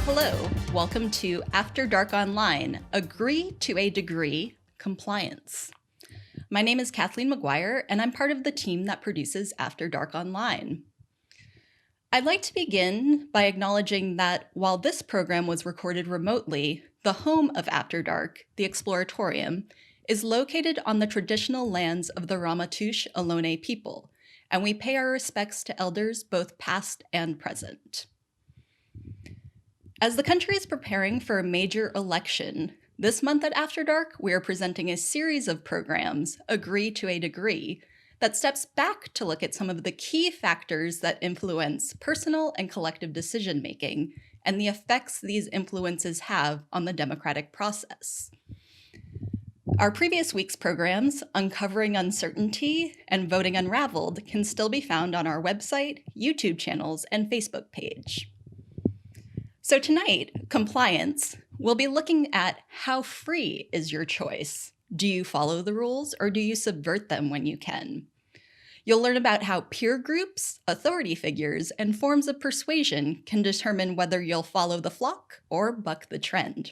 Hello, welcome to After Dark Online, Agree to a Degree Compliance. My name is Kathleen McGuire, and I'm part of the team that produces After Dark Online. I'd like to begin by acknowledging that while this program was recorded remotely, the home of After Dark, the Exploratorium, is located on the traditional lands of the Ramaytush Ohlone people, and we pay our respects to elders both past and present. As the country is preparing for a major election, this month at After Dark, we are presenting a series of programs, Agree to a Degree, that steps back to look at some of the key factors that influence personal and collective decision-making and the effects these influences have on the democratic process. Our previous week's programs, Uncovering Uncertainty and Voting Unraveled, can still be found on our website, YouTube channels, and Facebook page. So tonight, compliance, we'll be looking at how free is your choice. Do you follow the rules or do you subvert them when you can? You'll learn about how peer groups, authority figures, and forms of persuasion can determine whether you'll follow the flock or buck the trend.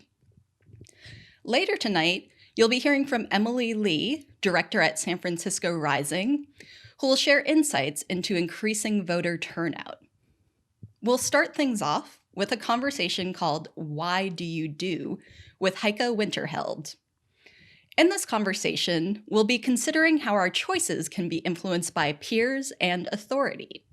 Later tonight, you'll be hearing from Emily Lee, director at San Francisco Rising, who will share insights into increasing voter turnout. We'll start things off with a conversation called Why Do You Do with Heike Winterheld. In this conversation, we'll be considering how our choices can be influenced by peers and authority.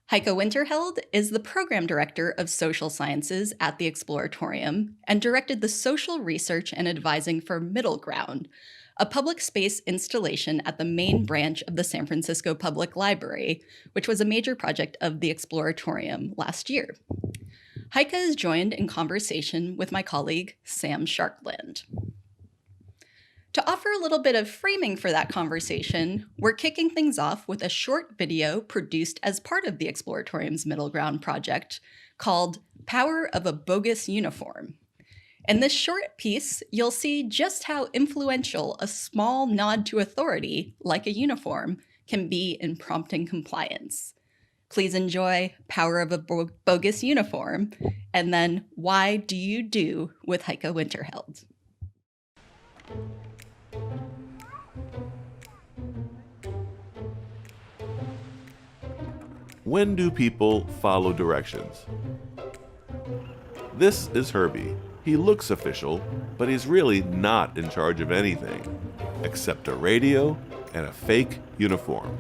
Heike Winterheld is the program director of social sciences at the Exploratorium and directed the social research and advising for Middle Ground, a public space installation at the main branch of the San Francisco Public Library, which was a major project of the Exploratorium last year. Heike is joined in conversation with my colleague, Sam Sharkland. To offer a little bit of framing for that conversation, we're kicking things off with a short video produced as part of the Exploratorium's Middle Ground project called Power of a Bogus Uniform. In this short piece, you'll see just how influential a small nod to authority, like a uniform, can be in prompting compliance. Please enjoy Power of a Bogus Uniform, and then Why Do You Do with Heike Winterheld. When do people follow directions? This is Herbie. He looks official, but he's really not in charge of anything, except a radio and a fake uniform.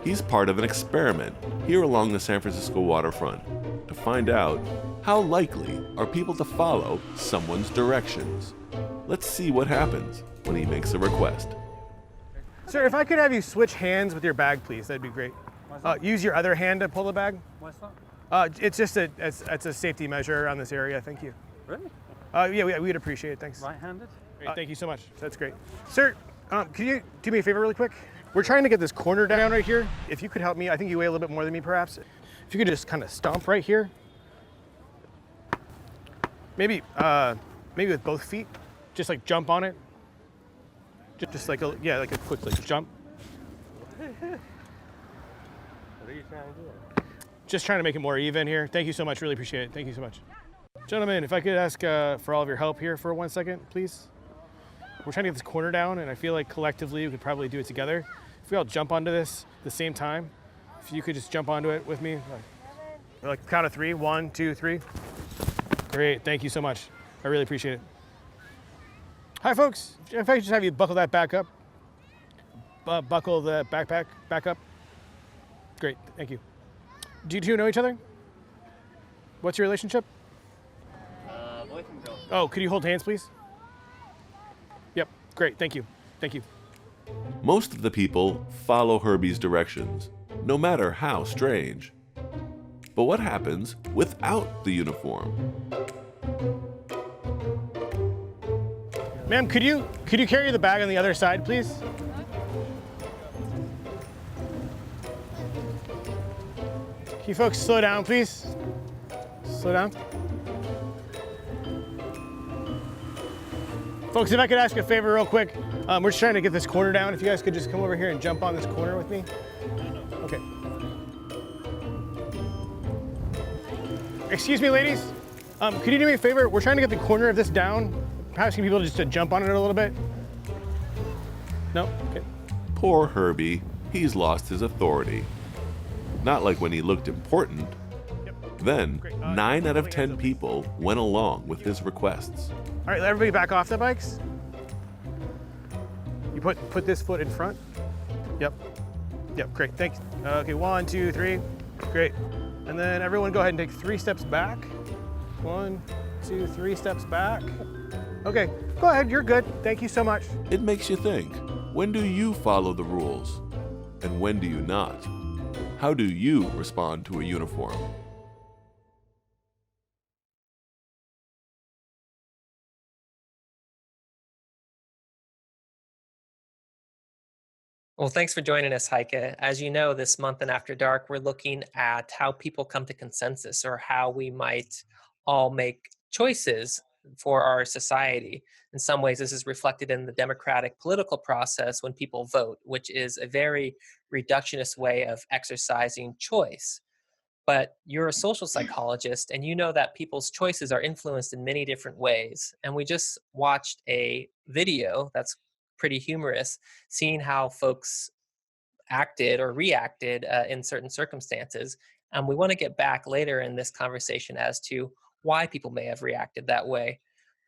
He's part of an experiment here along the San Francisco waterfront to find out how likely are people to follow someone's directions. Let's see what happens when he makes a request. Sir, if I could have you switch hands with your bag, please, that'd be great. Use your other hand to pull the bag. What's that? It's just it's a safety measure around this area. Thank you. Really? Yeah, we'd appreciate it. Thanks. Right-handed? Great, thank you so much. That's great. Sir, could you do me a favor really quick? We're trying to get this corner down right here. If you could help me, I think you weigh a little bit more than me perhaps. If you could just kind of stomp right here. Maybe with both feet. Just like jump on it. Just like a quick like jump. What are you trying to do? Just trying to make it more even here. Thank you so much, really appreciate it. Thank you so much. Gentlemen, if I could ask for all of your help here for 1 second, please. We're trying to get this corner down, and I feel like collectively we could probably do it together. If we all jump onto this at the same time, if you could just jump onto it with me. Like count of 3, 1, 2, 3. Great, thank you so much. I really appreciate it. Hi folks, if I could just have you buckle that back up. Buckle the backpack back up. Great, thank you. Do you two know each other? What's your relationship? Boyfriend Oh, could you hold hands, please? Yep, great, thank you. Thank you. Most of the people follow Herbie's directions, no matter how strange. But what happens without the uniform? Ma'am, could you carry the bag on the other side, please? Can you folks slow down, please? Slow down. Folks, if I could ask a favor real quick. We're just trying to get this corner down. If you guys could just come over here and jump on this corner with me. Okay. Excuse me, ladies. Could you do me a favor? We're trying to get the corner of this down. Asking people just to jump on it a little bit. No? Okay. Poor Herbie, he's lost his authority. Not like when he looked important. Yep. Then, Great. 9 out of 10 people went along with his requests. All right, let everybody back off their bikes. You put this foot in front. Yep. Yep, great, thanks. Okay, 1, 2, 3, great. And then everyone go ahead and take 3 steps back. 1, 2, 3 steps back. Okay, go ahead, you're good. Thank you so much. It makes you think, when do you follow the rules? And when do you not? How do you respond to a uniform? Well, thanks for joining us, Heike. As you know, this month in After Dark, we're looking at how people come to consensus or how we might all make choices for our society. In some ways, this is reflected in the democratic political process when people vote, which is a very reductionist way of exercising choice. But you're a social psychologist and you know that people's choices are influenced in many different ways. And we just watched a video that's pretty humorous, seeing how folks acted or reacted in certain circumstances. And we want to get back later in this conversation as to why people may have reacted that way.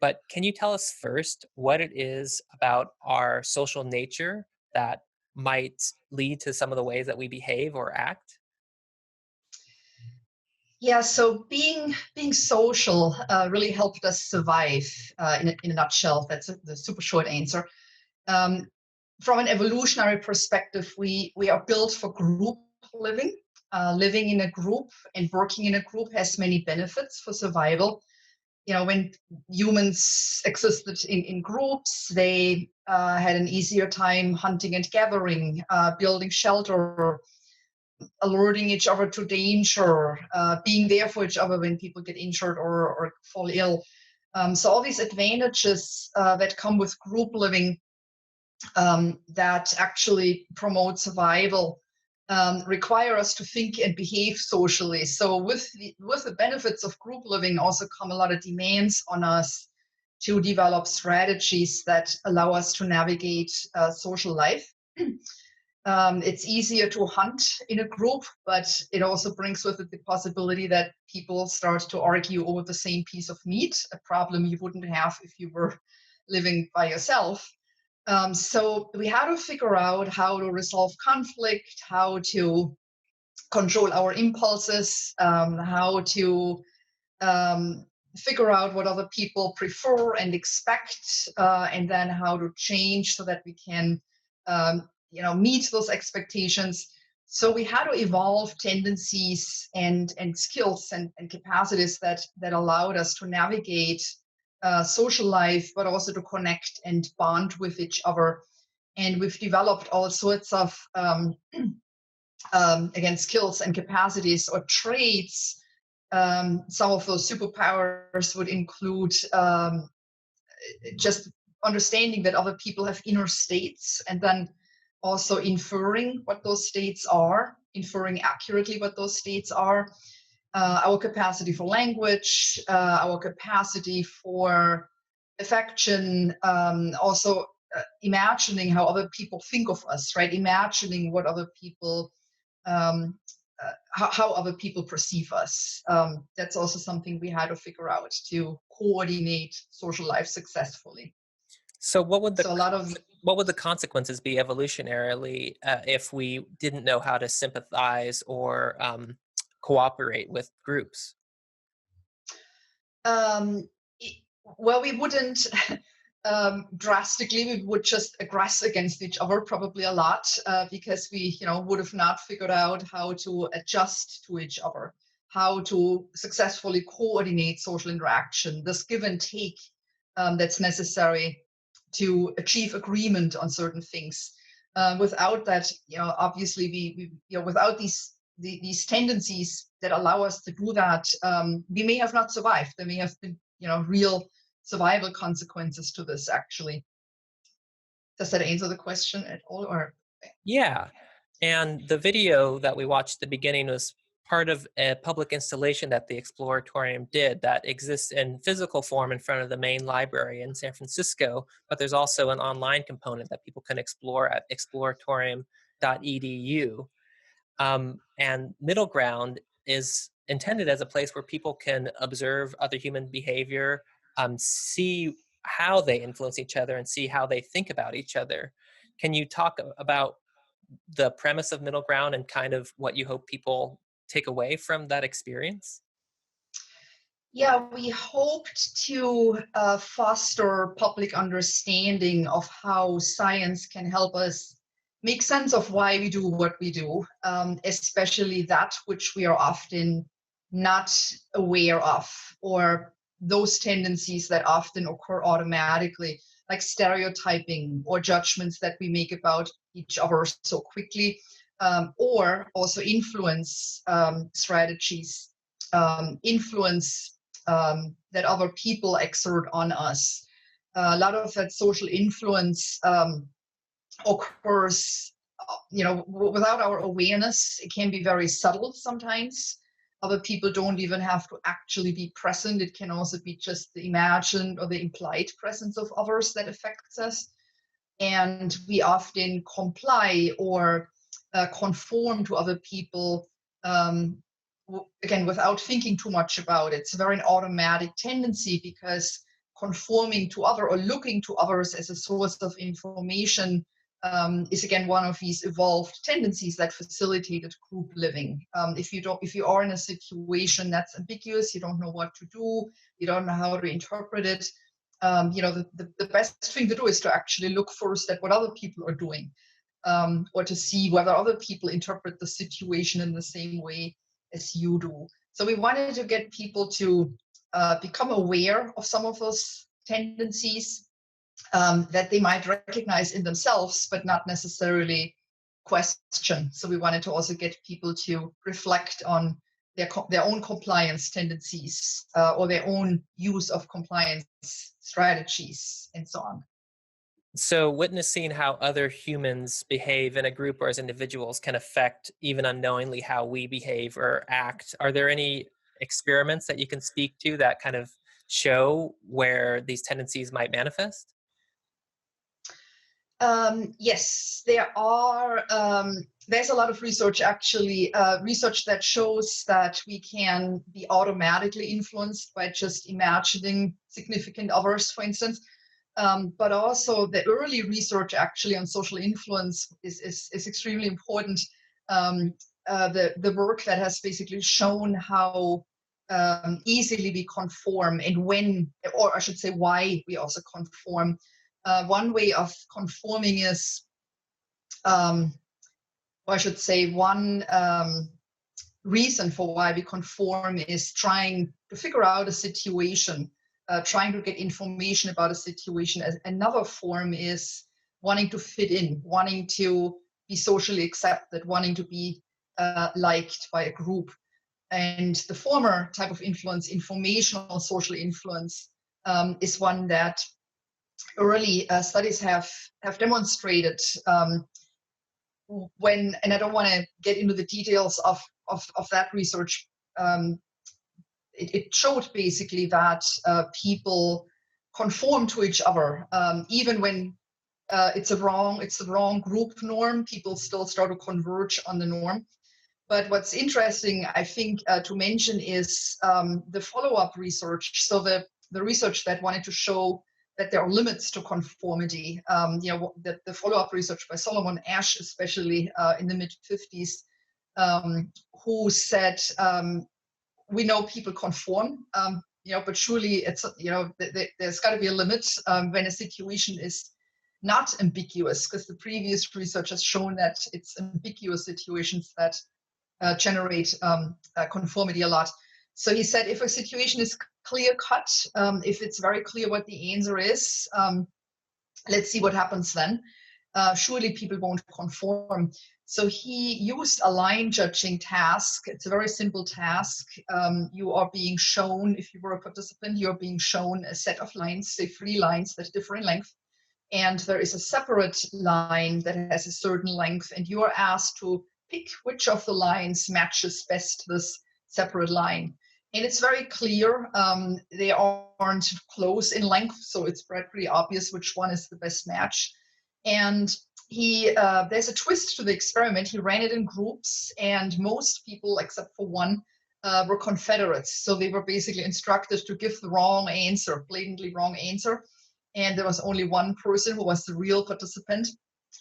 But can you tell us first what it is about our social nature that might lead to some of the ways that we behave or act? Yeah, so being social really helped us survive in a nutshell. That's the super short answer. Um, from an evolutionary perspective, we are built for group living. Living in a group and working in a group has many benefits for survival. You know, when humans existed in groups, they had an easier time hunting and gathering, building shelter, alerting each other to danger, being there for each other when people get injured or fall ill. So all these advantages that come with group living that actually promote survival require us to think and behave socially. So with the benefits of group living also come a lot of demands on us to develop strategies that allow us to navigate social life. It's easier to hunt in a group, but it also brings with it the possibility that people start to argue over the same piece of meat, a problem you wouldn't have if you were living by yourself. So we had to figure out how to resolve conflict, how to control our impulses, how to figure out what other people prefer and expect, and then how to change so that we can meet those expectations. So we had to evolve tendencies and skills and capacities that allowed us to navigate social life, but also to connect and bond with each other. And we've developed all sorts of again, skills and capacities or traits. Some of those superpowers would include just understanding that other people have inner states, and then also inferring what those states are, inferring accurately what those states are. Our capacity for language, our capacity for affection, also imagining how other people think of us, right? Imagining what other people, how other people perceive us. That's also something we had to figure out to coordinate social life successfully. So So a lot of what would the consequences be evolutionarily if we didn't know how to sympathize or cooperate with groups? um, Well, we wouldn't drastically. We would just aggress against each other probably a lot because we, would have not figured out how to adjust to each other, how to successfully coordinate social interaction, this give and take that's necessary to achieve agreement on certain things. Without that, obviously we without these tendencies that allow us to do that, we may have not survived. There may have been, real survival consequences to this, actually. Does that answer the question at all? Or Yeah. And the video that we watched at the beginning was part of a public installation that the Exploratorium did that exists in physical form in front of the main library in San Francisco, but there's also an online component that people can explore at exploratorium.edu. And Middle Ground is intended as a place where people can observe other human behavior, see how they influence each other, and see how they think about each other. Can you talk about the premise of Middle Ground and kind of what you hope people take away from that experience? yeah, we hoped to foster public understanding of how science can help us make sense of why we do what we do, especially that which we are often not aware of, or those tendencies that often occur automatically, like stereotyping or judgments that we make about each other so quickly, or also influence strategies, influence that other people exert on us. A lot of that social influence occurs, without our awareness. It can be very subtle sometimes. Other people don't even have to actually be present. It can also be just the imagined or the implied presence of others that affects us. And we often comply or conform to other people, again, without thinking too much about it. It's a very automatic tendency because conforming to other or looking to others as a source of information is again one of these evolved tendencies that facilitated group living. If you are in a situation that's ambiguous, you don't know what to do, you don't know how to interpret it, the best thing to do is to actually look first at what other people are doing, or to see whether other people interpret the situation in the same way as you do. So we wanted to get people to become aware of some of those tendencies that they might recognize in themselves, but not necessarily question. So we wanted to also get people to reflect on their own compliance tendencies or their own use of compliance strategies and so on. So, witnessing how other humans behave in a group or as individuals can affect, even unknowingly, how we behave or act. Are there any experiments that you can speak to that kind of show where these tendencies might manifest? Yes, there are. There's a lot of research, actually, research that shows that we can be automatically influenced by just imagining significant others, for instance. But also the early research actually on social influence is extremely important. The work that has basically shown how easily we conform and when, or I should say why we also conform. One way of conforming is, or I should say one reason for why we conform is trying to figure out a situation, trying to get information about a situation. As another form is wanting to fit in, wanting to be socially accepted, wanting to be liked by a group. And the former type of influence, informational social influence, is one that early studies have demonstrated when, and I don't want to get into the details of that research, it showed basically that people conform to each other, even when it's the wrong group norm. People still start to converge on the norm. But what's interesting, I think, to mention is the follow-up research. So the research that wanted to show that there are limits to conformity. The follow-up research by Solomon Asch, especially in the mid-50s, who said, we know people conform, but surely it's, there's got to be a limit when a situation is not ambiguous, because the previous research has shown that it's ambiguous situations that generate conformity a lot. So he said, if a situation is clear cut, if it's very clear what the answer is, let's see what happens then. Surely people won't conform. So he used a line judging task. It's a very simple task. You are being shown, if you were a participant, you're being shown a set of lines, say 3 lines that differ in length. And there is a separate line that has a certain length, and you are asked to pick which of the lines matches best this separate line. And it's very clear, they aren't close in length, so it's pretty obvious which one is the best match. And there's a twist to the experiment. He ran it in groups, and most people, except for one, were Confederates. So they were basically instructed to give the wrong answer, blatantly wrong answer. And there was only one person who was the real participant.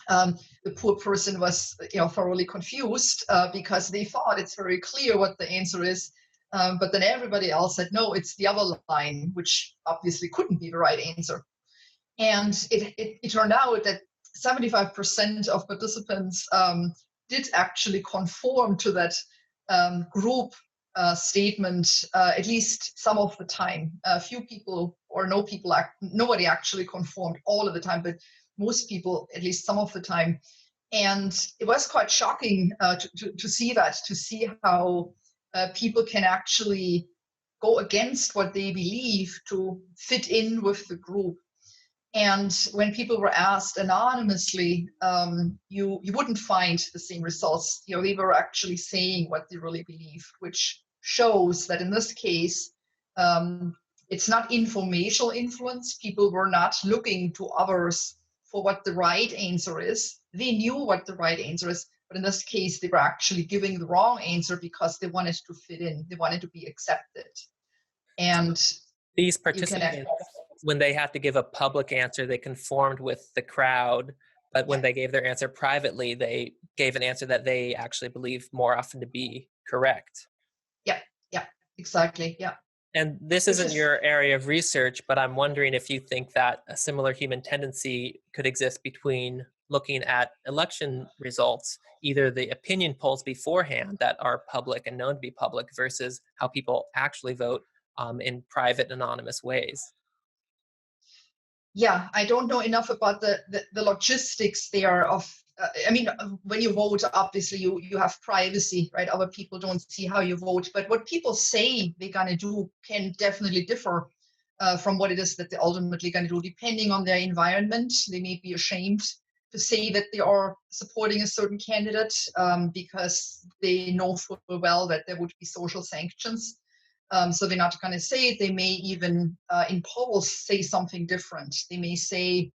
The poor person was, thoroughly confused because they thought it's very clear what the answer is. But then everybody else said, no, it's the other line, which obviously couldn't be the right answer. And it turned out that 75% of participants did actually conform to that group statement, at least some of the time. A few people or nobody actually conformed all of the time, but most people, at least some of the time. And it was quite shocking to see that, to see how people can actually go against what they believe to fit in with the group. And when people were asked anonymously, you wouldn't find the same results. They were actually saying what they really believe, which shows that in this case, it's not informational influence. People were not looking to others for what the right answer is. They knew what the right answer is, but in this case, they were actually giving the wrong answer because they wanted to fit in. They wanted to be accepted. And these participants, when they had to give a public answer, they conformed with the crowd. But when they gave their answer privately, they gave an answer that they actually believe more often to be correct. Yeah, exactly. Yeah. And this isn't your area of research, but I'm wondering if you think that a similar human tendency could exist between looking at election results, either the opinion polls beforehand that are public and known to be public versus how people actually vote in private, anonymous ways. Yeah, I don't know enough about the logistics there of, when you vote, obviously you have privacy, right? Other people don't see how you vote, but what people say they're going to do can definitely differ from what it is that they're ultimately going to do, depending on their environment. They may be ashamed to say that they are supporting a certain candidate because they know full well that there would be social sanctions. So they're not going to say it. They may even in polls say something different. They may say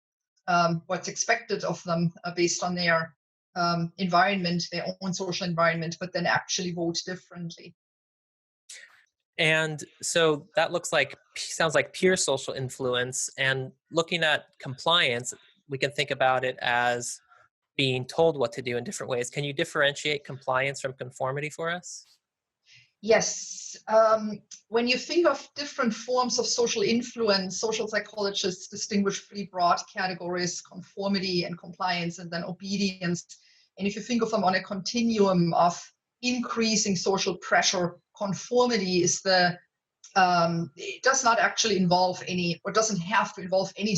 what's expected of them based on their environment, their own social environment, but then actually vote differently. And so that sounds like peer social influence. And looking at compliance, we can think about it as being told what to do in different ways. Can you differentiate compliance from conformity for us? Yes. When you think of different forms of social influence, social psychologists distinguish 3 broad categories: conformity and compliance, and then obedience. And if you think of them on a continuum of increasing social pressure, conformity is it does not actually involve any, or doesn't have to involve any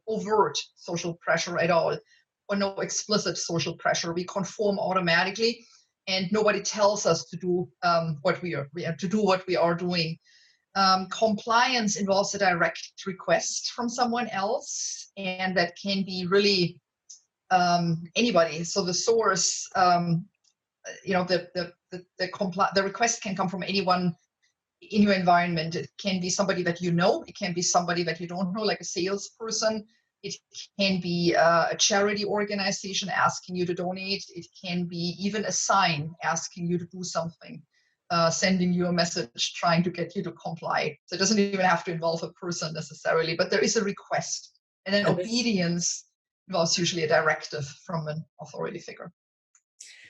overt social pressure at all, or no explicit social pressure. We conform automatically, and nobody tells us to do what we are doing. Compliance involves a direct request from someone else, and that can be really anybody. So the source, the request can come from anyone in your environment. It can be somebody that you know. It can be somebody that you don't know, like a salesperson. It can be a charity organization asking you to donate. It can be even a sign asking you to do something, sending you a message trying to get you to comply. So it doesn't even have to involve a person necessarily, but there is a request. And then obedience involves usually a directive from an authority figure.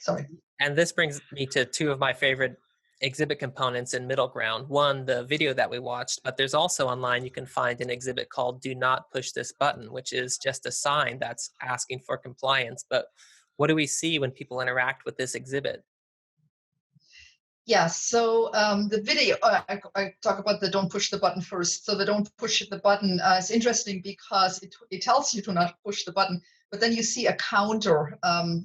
Sorry. And this brings me to 2 of my favorite exhibit components in middle ground. One, the video that we watched, but there's also online you can find an exhibit called "Do Not Push This Button," which is just a sign that's asking for compliance. But what do we see when people interact with this exhibit? Yeah, so the video, I talk about the don't push the button first. So the don't push the button is interesting because it tells you to not push the button, but then you see a counter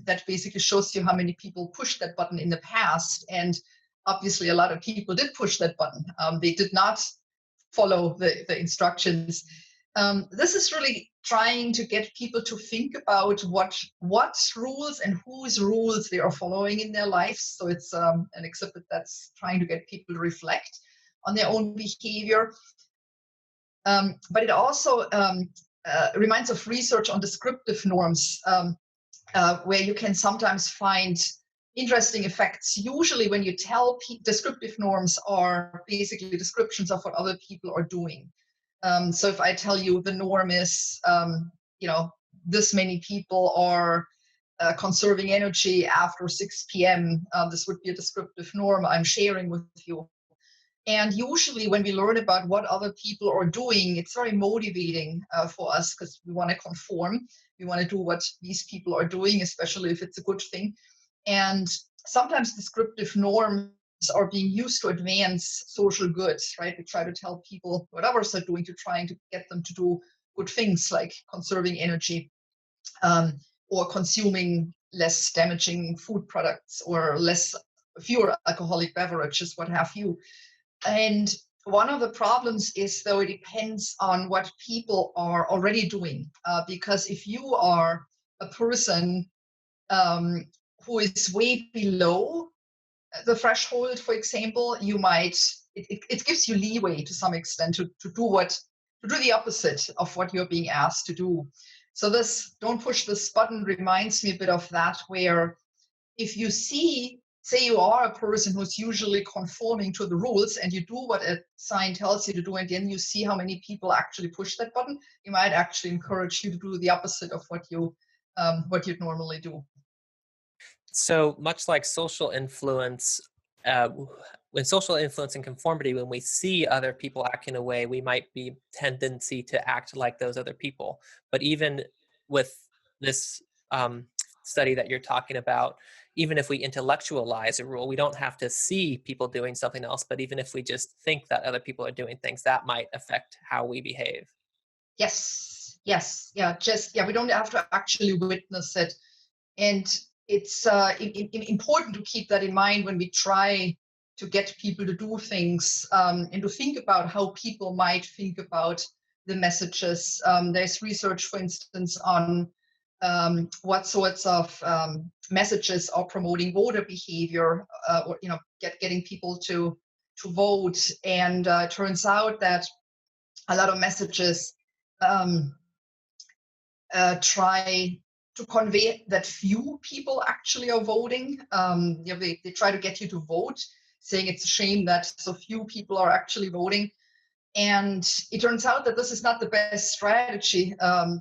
that basically shows you how many people pushed that button in the past. And obviously, a lot of people did push that button. They did not follow the instructions. This is really trying to get people to think about what rules and whose rules they are following in their lives. So it's an exhibit that's trying to get people to reflect on their own behavior. But it also reminds of research on descriptive norms, where you can sometimes find interesting effects. Usually when you tell descriptive norms are basically descriptions of what other people are doing. So if I tell you the norm is, this many people are conserving energy after 6 p.m., this would be a descriptive norm I'm sharing with you. And usually when we learn about what other people are doing, it's very motivating for us because we want to conform. We want to do what these people are doing, especially if it's a good thing. And sometimes descriptive norms are being used to advance social goods, right? We try to tell people what others are doing to trying to get them to do good things like conserving energy, or consuming less damaging food products or fewer alcoholic beverages, what have you. And one of the problems is, though, it depends on what people are already doing. Because if you are a person who is way below the threshold, for example, you might, it gives you leeway to some extent to do the opposite of what you're being asked to do. So this don't push this button reminds me a bit of that, where if you say you are a person who's usually conforming to the rules and you do what a sign tells you to do, and then you see how many people actually push that button, you might actually encourage you to do the opposite of what you'd normally do. So much like social influence, when social influence and conformity, when we see other people acting a way, we might be tendency to act like those other people. But even with this study that you're talking about, even if we intellectualize a rule, we don't have to see people doing something else. But even if we just think that other people are doing things, that might affect how we behave. Yes, yeah, we don't have to actually witness it. And it's important to keep that in mind when we try to get people to do things, and to think about how people might think about the messages. There's research, for instance, on what sorts of messages are promoting voter behavior, or getting people to vote. And it turns out that a lot of messages try to convey that few people actually are voting. They try to get you to vote, saying it's a shame that so few people are actually voting. And it turns out that this is not the best strategy,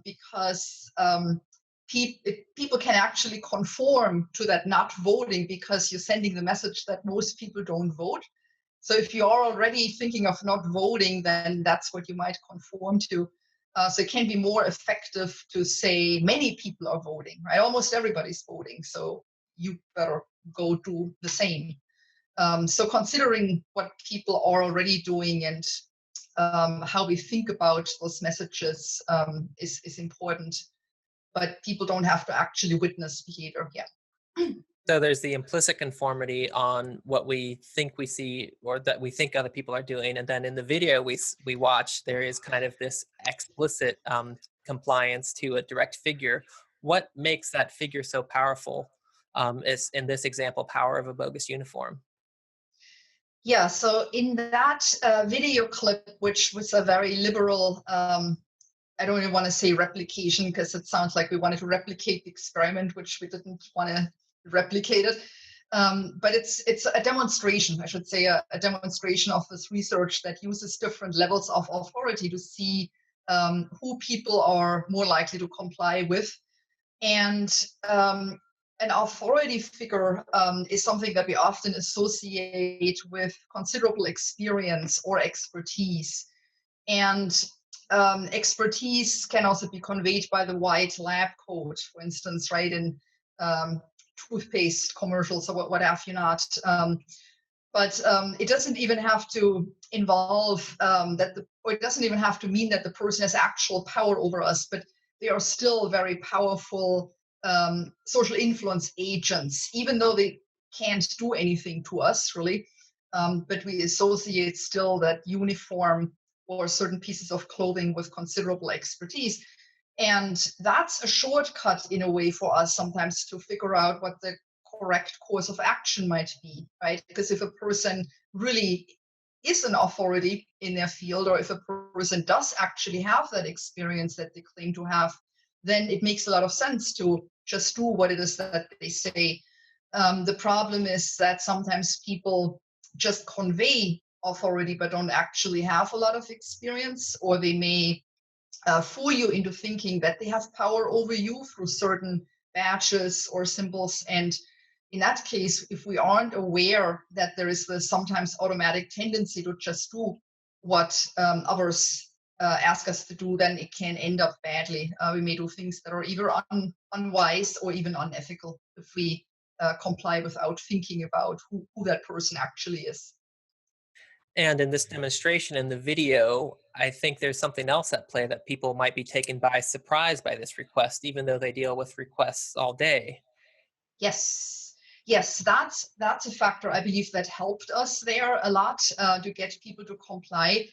because people can actually conform to that not voting because you're sending the message that most people don't vote. So if you are already thinking of not voting, then that's what you might conform to. So it can be more effective to say many people are voting, right? Almost everybody's voting, so you better go do the same. So considering what people are already doing and how we think about those messages is important, but people don't have to actually witness behavior. Yeah. So there's the implicit conformity on what we think we see or that we think other people are doing, and then in the video we watch, there is kind of this explicit compliance to a direct figure. What makes that figure so powerful? Is in this example, power of a bogus uniform. Yeah. So in that video clip, which was a very liberal, I don't even want to say replication because it sounds like we wanted to replicate the experiment, which we didn't want to replicate it. But it's a demonstration, I should say, a demonstration of this research that uses different levels of authority to see who people are more likely to comply with. And an authority figure is something that we often associate with considerable experience or expertise. And expertise can also be conveyed by the white lab coat, for instance, right, in toothpaste commercials or what have you not. But it doesn't even have to involve or it doesn't even have to mean that the person has actual power over us, but they are still very powerful social influence agents, even though they can't do anything to us, really. But we associate still that uniform or certain pieces of clothing with considerable expertise. And that's a shortcut in a way for us sometimes to figure out what the correct course of action might be, right? Because if a person really is an authority in their field, or if a person does actually have that experience that they claim to have, then it makes a lot of sense to just do what it is that they say. The problem is that sometimes people just convey authority but don't actually have a lot of experience, or they may fool you into thinking that they have power over you through certain badges or symbols. And in that case, if we aren't aware that there is the sometimes automatic tendency to just do what others ask us to do, then it can end up badly. We may do things that are either unwise or even unethical if we comply without thinking about who that person actually is. And in this demonstration in the video, I think there's something else at play, that people might be taken by surprise by this request, even though they deal with requests all day. Yes, that's a factor I believe that helped us there a lot to get people to comply.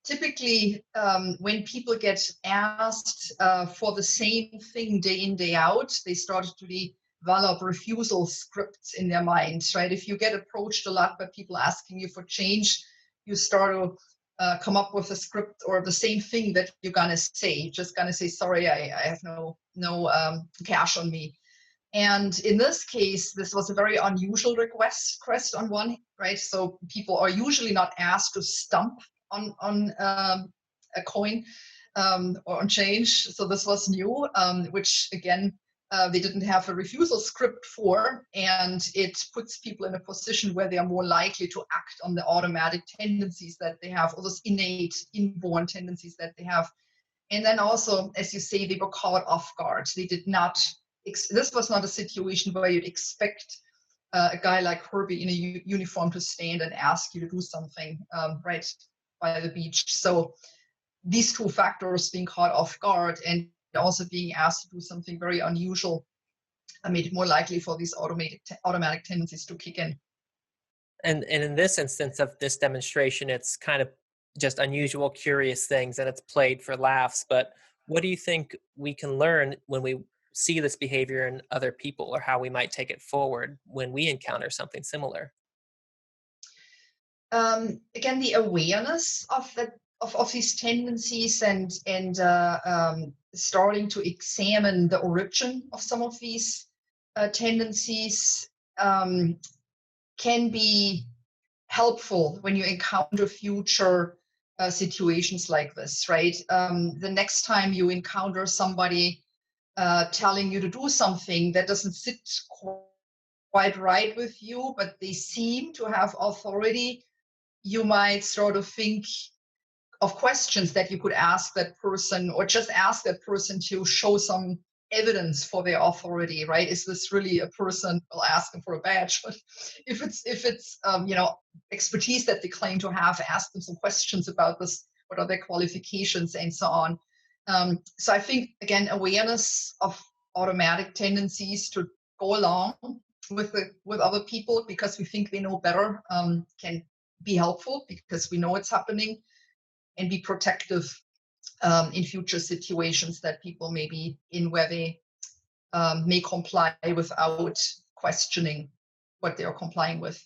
Typically, when people get asked for the same thing day in, day out, they start to develop refusal scripts in their minds, right? If you get approached a lot by people asking you for change, you start to come up with a script or the same thing that you're gonna say. You're just gonna say, sorry, I have no cash on me. And in this case, this was a very unusual request on one, right? So people are usually not asked to stump on a coin or on change. So this was new, which again, they didn't have a refusal script for, and it puts people in a position where they are more likely to act on the automatic tendencies that they have, or those innate, inborn tendencies that they have. And then also, as you say, they were caught off guard. They did not, this was not a situation where you'd expect a guy like Herbie in a uniform to stand and ask you to do something right by the beach. So these two factors, being caught off guard and also being asked to do something very unusual, made it more likely for these automatic tendencies to kick in. And in this instance of this demonstration, it's kind of just unusual, curious things, and it's played for laughs. But what do you think we can learn when we see this behavior in other people, or how we might take it forward when we encounter something similar? Again, the awareness of these tendencies and starting to examine the origin of some of these tendencies can be helpful when you encounter future situations like this, right? The next time you encounter somebody telling you to do something that doesn't sit quite right with you, but they seem to have authority, you might sort of think of questions that you could ask that person, or just ask that person to show some evidence for their authority, right? Is this really a person? Well, ask them for a badge, but if it's expertise that they claim to have, ask them some questions about this. What are their qualifications and so on? So I think, again, awareness of automatic tendencies to go along with other people because we think they know better can be helpful, because we know it's happening, and be protective in future situations that people may be in, where they may comply without questioning what they are complying with.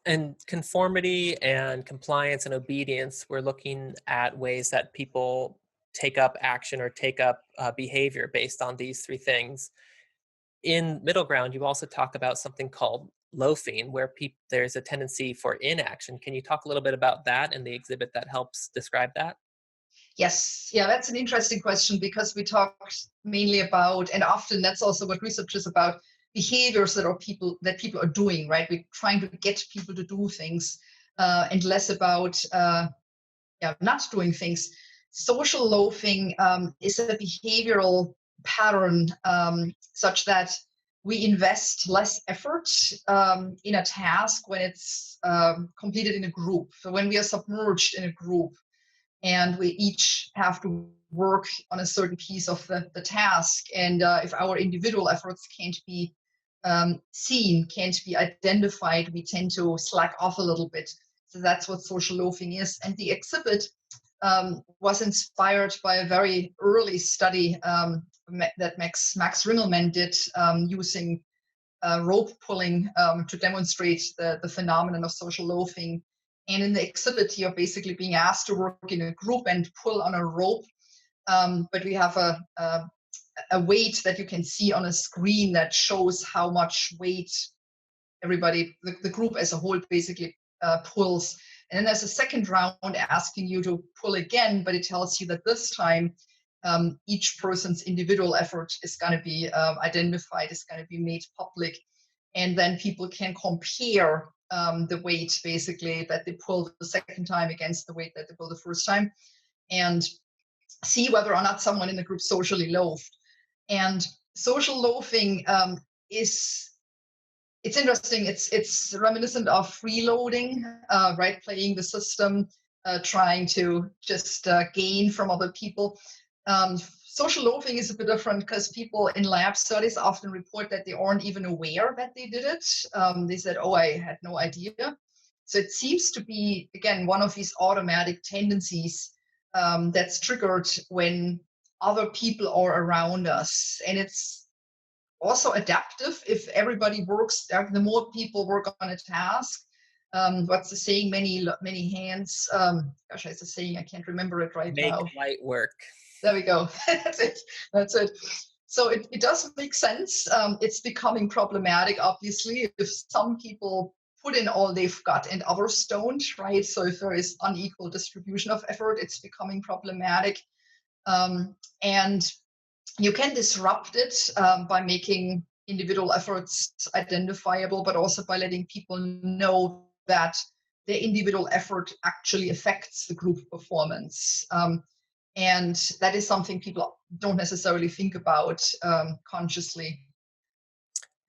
And conformity and compliance and obedience, we're looking at ways that people take up action or take up behavior based on these three things. In middle ground, you also talk about something called loafing, where there's a tendency for inaction. Can you talk a little bit about that and the exhibit that helps describe that? Yes, yeah, that's an interesting question because we talked mainly about, and often that's also what research is about, behaviors that people are doing, right? We're trying to get people to do things, and less about not doing things. Social loafing is a behavioral pattern such that we invest less effort in a task when it's completed in a group. So when we are submerged in a group and we each have to work on a certain piece of the task, and if our individual efforts can't be seen, can't be identified, we tend to slack off a little bit. So that's what social loafing is. And the exhibit was inspired by a very early study that Max Ringelmann did using rope pulling to demonstrate the phenomenon of social loafing. And in the exhibit, you're basically being asked to work in a group and pull on a rope. But we have a weight that you can see on a screen that shows how much weight everybody, the group as a whole, basically pulls. And then there's a second round asking you to pull again, but it tells you that this time each person's individual effort is going to be identified, is going to be made public. And then people can compare the weight basically that they pulled the second time against the weight that they pulled the first time, and see whether or not someone in the group socially loafed. And social loafing it's interesting. It's reminiscent of freeloading, right? Playing the system, trying to just gain from other people. Social loafing is a bit different because people in lab studies often report that they aren't even aware that they did it. They said, "Oh, I had no idea." So it seems to be, again, one of these automatic tendencies that's triggered when other people are around us, and it's also adaptive. If everybody works, the more people work on a task, what's the saying? Many hands. Gosh, it's a saying. I can't remember it right Make now. light work. There we go. That's it. That's it. So it does make sense. It's becoming problematic, obviously, if some people put in all they've got and others don't, right? So if there is unequal distribution of effort, it's becoming problematic. And you can disrupt it by making individual efforts identifiable, but also by letting people know that their individual effort actually affects the group performance. And that is something people don't necessarily think about consciously.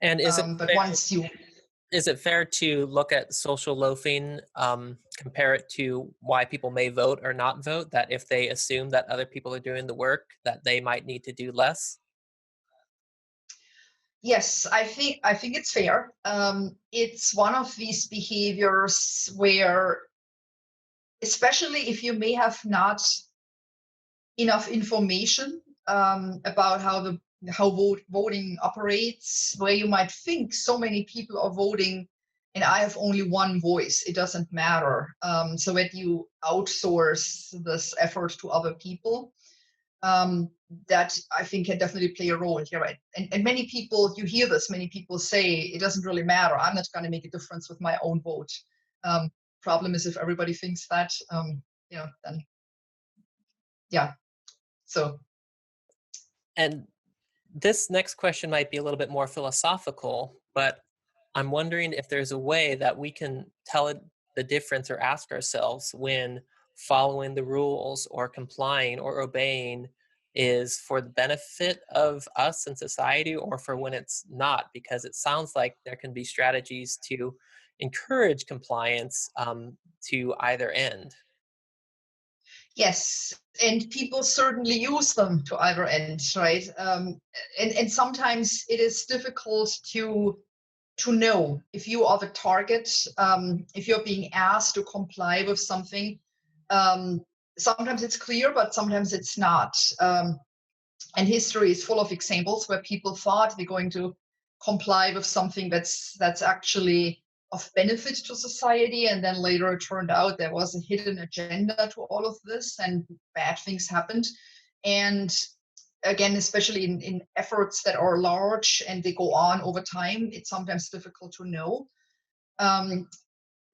And But once you is it fair to look at social loafing, compare it to why people may vote or not vote, that if they assume that other people are doing the work, that they might need to do less? Yes, I think it's fair. It's one of these behaviors where, especially if you may have not enough information about how voting operates, where you might think so many people are voting and I have only one voice, it doesn't matter. So when you outsource this effort to other people, that I think can definitely play a role here, right? And many people, you hear this, many people say it doesn't really matter. I'm not going to make a difference with my own vote. Problem is if everybody thinks that, then yeah. So. And this next question might be a little bit more philosophical, but I'm wondering if there's a way that we can tell the difference or ask ourselves when following the rules or complying or obeying is for the benefit of us and society, or for when it's not, because it sounds like there can be strategies to encourage compliance to either end. Yes, and people certainly use them to either end, right? And sometimes it is difficult to know if you are the target, if you're being asked to comply with something. Sometimes it's clear, but sometimes it's not. And history is full of examples where people thought they're going to comply with something that's actually of benefit to society, and then later it turned out there was a hidden agenda to all of this and bad things happened. And again, especially in efforts that are large and they go on over time, it's sometimes difficult to know.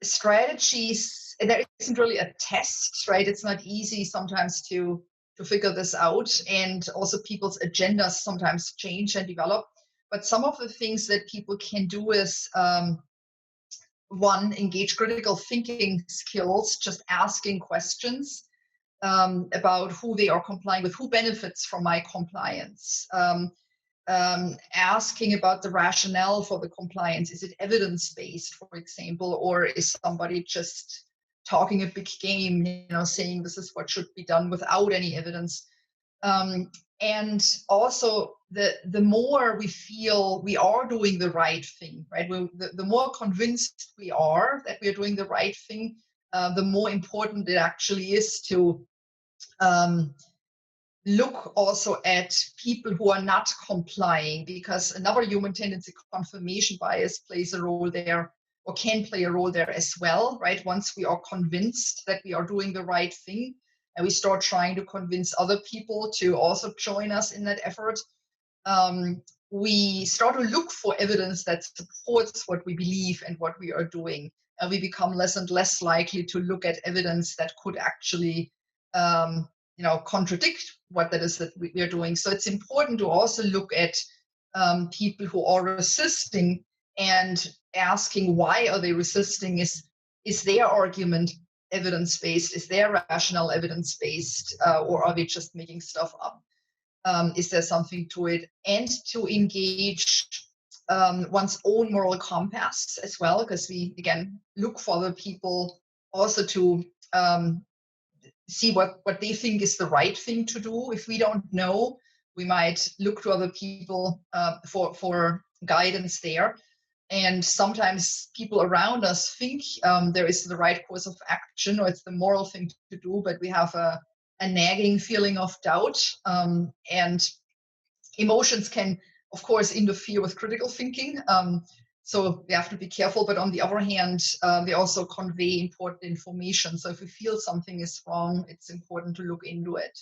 strategies, and there isn't really a test, right? It's not easy sometimes to figure this out, and also people's agendas sometimes change and develop. But some of the things that people can do is one, engage critical thinking skills, just asking questions about who they are complying with, who benefits from my compliance. Asking about the rationale for the compliance. Is it evidence-based, for example, or is somebody just talking a big game, saying this is what should be done without any evidence? And also, the more we feel we are doing the right thing, right? The more convinced we are that we are doing the right thing, the more important it actually is to look also at people who are not complying, because another human tendency, confirmation bias, plays a role there, or can play a role there as well, right? Once we are convinced that we are doing the right thing and we start trying to convince other people to also join us in that effort, we start to look for evidence that supports what we believe and what we are doing. And we become less and less likely to look at evidence that could actually contradict what that is that we are doing. So it's important to also look at people who are resisting and asking why are they resisting. Is their argument evidence-based? Is their rationale evidence-based? Or are they just making stuff up? Is there something to it? And to engage one's own moral compass as well, because we, again, look for other people also to see what they think is the right thing to do. If we don't know, we might look to other people for guidance there. And sometimes people around us think there is the right course of action, or it's the moral thing to do, but we have a nagging feeling of doubt. And emotions can, of course, interfere with critical thinking. So we have to be careful, but on the other hand, they also convey important information. So if we feel something is wrong, it's important to look into it.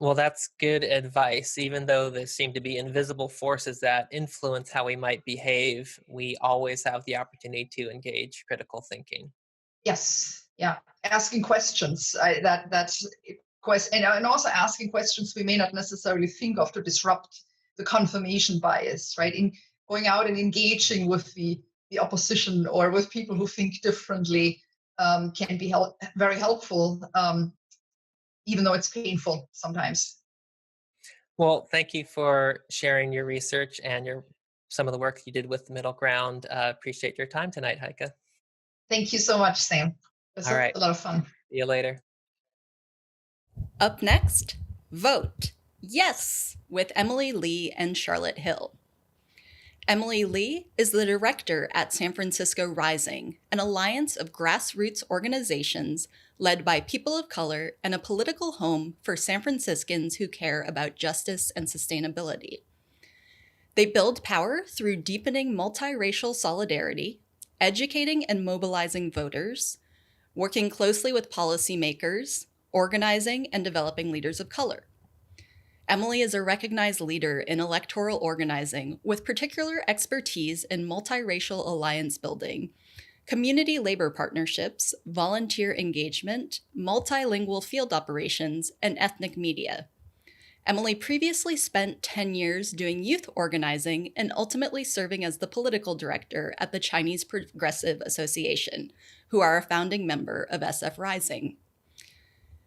Well, that's good advice. Even though there seem to be invisible forces that influence how we might behave, we always have the opportunity to engage critical thinking. Yes, yeah, asking questions. And also asking questions we may not necessarily think of to disrupt the confirmation bias, right? In going out and engaging with the opposition or with people who think differently can be very helpful, even though it's painful sometimes. Well, thank you for sharing your research and some of the work you did with the middle ground. Appreciate your time tonight, Heike. Thank you so much, Sam. It was All right. a lot of fun. See you later. Up next, Vote Yes with Emily Lee and Charlotte Hill. Emily Lee is the director at San Francisco Rising, an alliance of grassroots organizations led by people of color and a political home for San Franciscans who care about justice and sustainability. They build power through deepening multiracial solidarity, educating and mobilizing voters, working closely with policymakers, organizing and developing leaders of color. Emily is a recognized leader in electoral organizing with particular expertise in multiracial alliance building, community labor partnerships, volunteer engagement, multilingual field operations, and ethnic media. Emily previously spent 10 years doing youth organizing and ultimately serving as the political director at the Chinese Progressive Association, who are a founding member of SF Rising.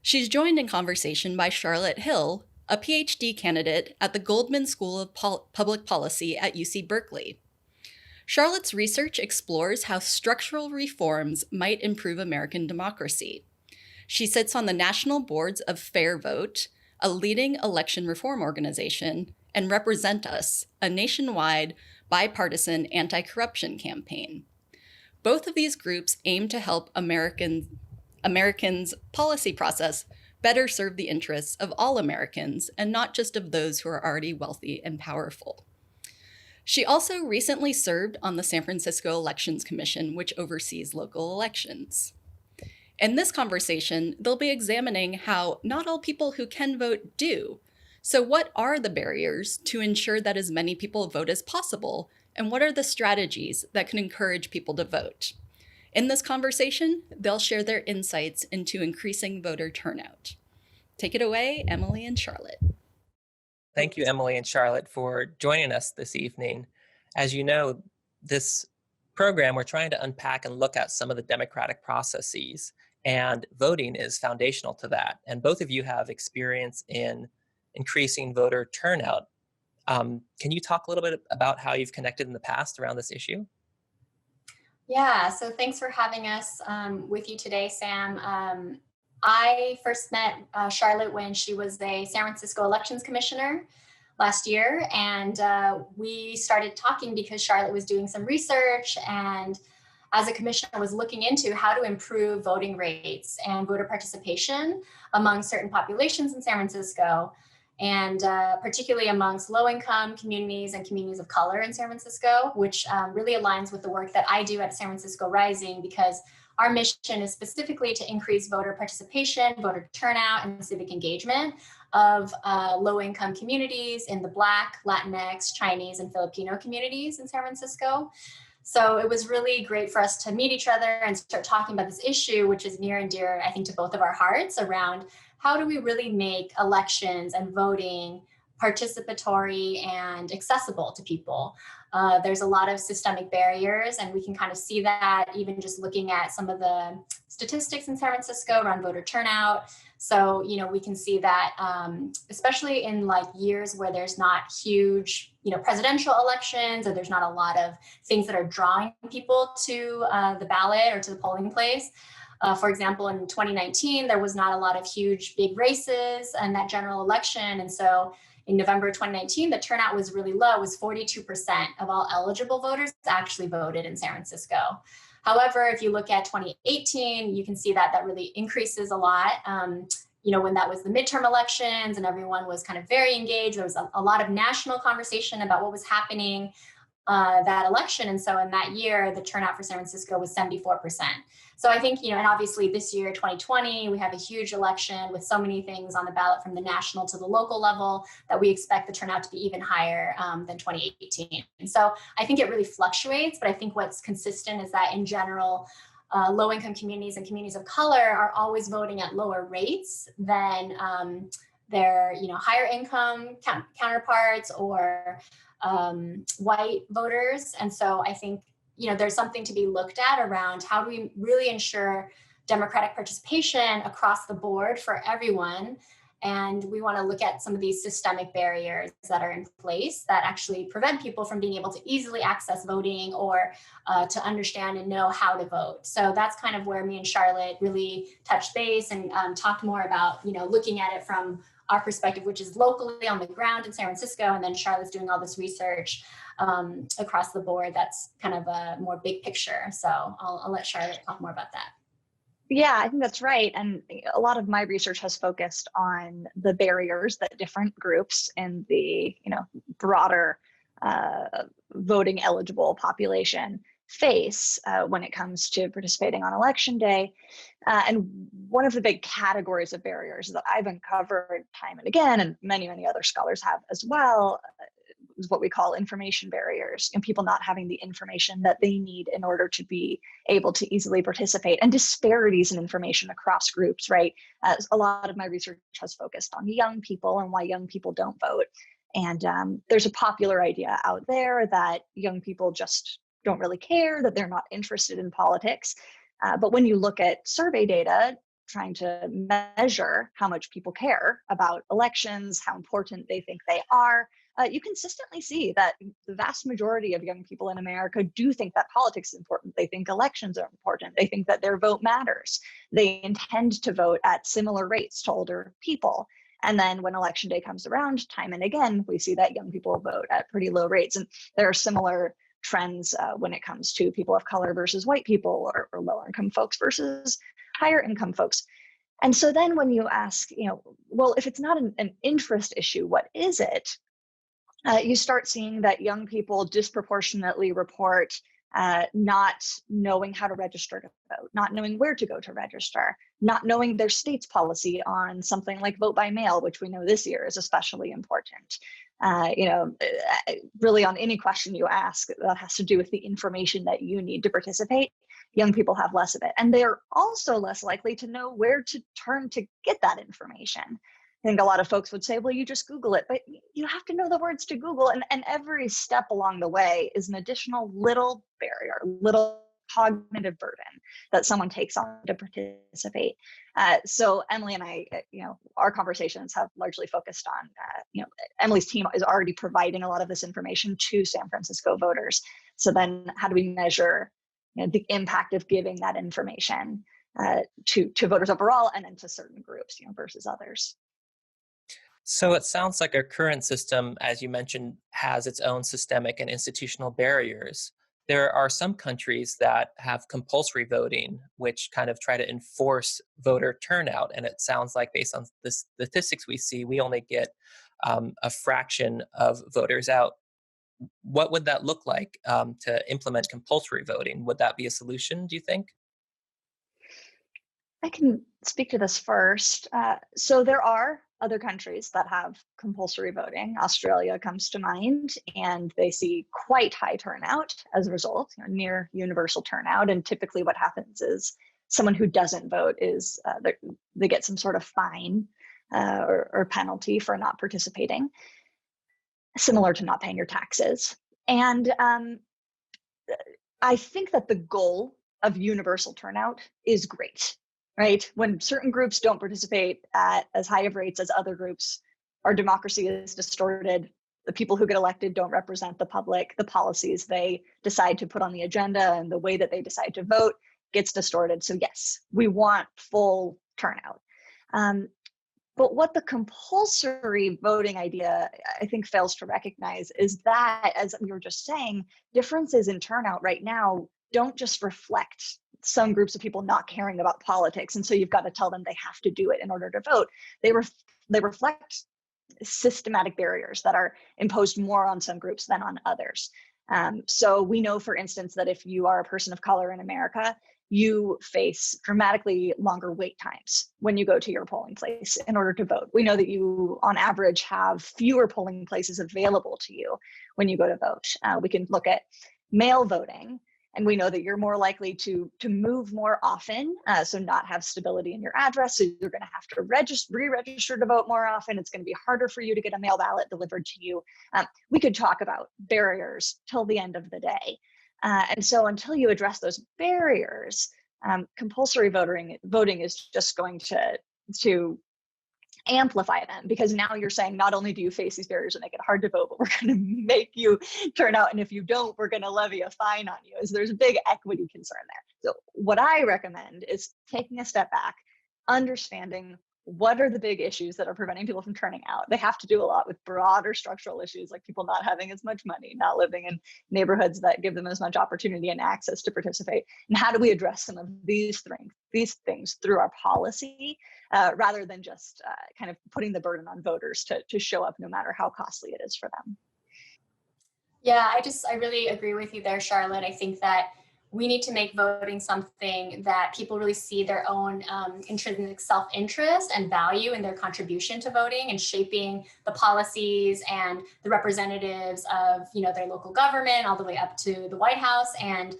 She's joined in conversation by Charlotte Hill, a PhD candidate at the Goldman School of Public Policy at UC Berkeley. Charlotte's research explores how structural reforms might improve American democracy. She sits on the national boards of Fair Vote, a leading election reform organization, and Represent Us, a nationwide bipartisan anti-corruption campaign. Both of these groups aim to help Americans' policy process better serve the interests of all Americans and not just of those who are already wealthy and powerful. She also recently served on the San Francisco Elections Commission, which oversees local elections. In this conversation, they'll be examining how not all people who can vote do. So what are the barriers to ensure that as many people vote as possible, And what are the strategies that can encourage people to vote? In this conversation, they'll share their insights into increasing voter turnout. Take it away, Emily and Charlotte. Thank you, Emily and Charlotte, for joining us this evening. As you know, this program, we're trying to unpack and look at some of the democratic processes, and voting is foundational to that. And both of you have experience in increasing voter turnout. Can you talk a little bit about how you've connected in the past around this issue? Yeah, so thanks for having us with you today, Sam. I first met Charlotte when she was a San Francisco elections commissioner last year, and we started talking because Charlotte was doing some research and as a commissioner was looking into how to improve voting rates and voter participation among certain populations in San Francisco, and particularly amongst low-income communities and communities of color in San Francisco, which really aligns with the work that I do at San Francisco Rising, because our mission is specifically to increase voter participation, voter turnout, and civic engagement of low-income communities in the Black, Latinx, Chinese, and Filipino communities in San Francisco. So it was really great for us to meet each other and start talking about this issue, which is near and dear, I think, to both of our hearts, around how do we really make elections and voting participatory and accessible to people. There's a lot of systemic barriers, and we can kind of see that even just looking at some of the statistics in San Francisco around voter turnout. So, you know, we can see that, especially in like years where there's not huge, presidential elections, or there's not a lot of things that are drawing people to the ballot or to the polling place. For example, in 2019, there was not a lot of huge, big races in that general election. And so in November 2019, the turnout was really low. It was 42% of all eligible voters actually voted in San Francisco. However, if you look at 2018, you can see that that really increases a lot. When that was the midterm elections and everyone was kind of very engaged, there was a lot of national conversation about what was happening that election. And so in that year, the turnout for San Francisco was 74%. So I think, and obviously this year, 2020, we have a huge election with so many things on the ballot from the national to the local level that we expect the turnout to be even higher than 2018. And so I think it really fluctuates, but I think what's consistent is that in general, low-income communities and communities of color are always voting at lower rates than their higher income counterparts or white voters. And so I think there's something to be looked at around how do we really ensure democratic participation across the board for everyone. And we want to look at some of these systemic barriers that are in place that actually prevent people from being able to easily access voting or to understand and know how to vote. So that's kind of where me and Charlotte really touched base and talked more about, looking at it from our perspective, which is locally on the ground in San Francisco. And then Charlotte's doing all this research across the board. That's kind of a more big picture. So I'll let Charlotte talk more about that. Yeah, I think that's right. And a lot of my research has focused on the barriers that different groups in the broader voting eligible population face when it comes to participating on election day. And one of the big categories of barriers that I've uncovered time and again, and many, many other scholars have as well, is what we call information barriers, and people not having the information that they need in order to be able to easily participate, and disparities in information across groups, right? As a lot of my research has focused on young people and why young people don't vote. And there's a popular idea out there that young people just don't really care, that they're not interested in politics. But when you look at survey data, trying to measure how much people care about elections, how important they think they are, you consistently see that the vast majority of young people in America do think that politics is important. They think elections are important. They think that their vote matters. They intend to vote at similar rates to older people. And then when election day comes around, time and again, we see that young people vote at pretty low rates. And there are similar trends when it comes to people of color versus white people, or lower income folks versus higher income folks. And so then when you ask, well, if it's not an interest issue, what is it? You start seeing that young people disproportionately report not knowing how to register to vote, not knowing where to go to register, not knowing their state's policy on something like vote by mail, which we know this year is especially important. Really on any question you ask that has to do with the information that you need to participate, young people have less of it. And they're also less likely to know where to turn to get that information. I think a lot of folks would say, well, you just Google it, but you have to know the words to Google. And every step along the way is an additional little barrier, little cognitive burden that someone takes on to participate. So Emily and I, our conversations have largely focused on, Emily's team is already providing a lot of this information to San Francisco voters. So then how do we measure the impact of giving that information to voters overall and then to certain groups, versus others? So it sounds like our current system, as you mentioned, has its own systemic and institutional barriers. There are some countries that have compulsory voting, which kind of try to enforce voter turnout. And it sounds like, based on the statistics we see, we only get a fraction of voters out. What would that look like to implement compulsory voting? Would that be a solution, do you think? I can speak to this first. So there are other countries that have compulsory voting. Australia comes to mind, and they see quite high turnout as a result, near universal turnout. And typically what happens is someone who doesn't vote is they get some sort of fine or penalty for not participating, similar to not paying your taxes. And I think that the goal of universal turnout is great. Right? When certain groups don't participate at as high of rates as other groups, our democracy is distorted. The people who get elected don't represent the public. The policies they decide to put on the agenda and the way that they decide to vote gets distorted. So yes, we want full turnout. But what the compulsory voting idea, I think, fails to recognize is that, as we were just saying, differences in turnout right now don't just reflect some groups of people not caring about politics, and so you've got to tell them they have to do it in order to vote. They reflect systematic barriers that are imposed more on some groups than on others. So we know, for instance, that if you are a person of color in America, you face dramatically longer wait times when you go to your polling place in order to vote. We know that you, on average, have fewer polling places available to you when you go to vote. We can look at mail voting, and we know that you're more likely to move more often, so not have stability in your address. So you're going to have to re-register to vote more often. It's going to be harder for you to get a mail ballot delivered to you. We could talk about barriers till the end of the day. And so until you address those barriers, compulsory voting is just going to amplify them, because now you're saying not only do you face these barriers and make it hard to vote, but we're going to make you turn out, and if you don't, we're going to levy a fine on you. So there's a big equity concern there. So what I recommend is taking a step back, understanding what are the big issues that are preventing people from turning out. They have to do a lot with broader structural issues, like people not having as much money, not living in neighborhoods that give them as much opportunity and access to participate. And how do we address some of these things through our policy, rather than just kind of putting the burden on voters to show up no matter how costly it is for them? Yeah, I really agree with you there, Charlotte. I think that we need to make voting something that people really see their own intrinsic self-interest and value in their contribution to voting and shaping the policies and the representatives of, their local government all the way up to the White House. And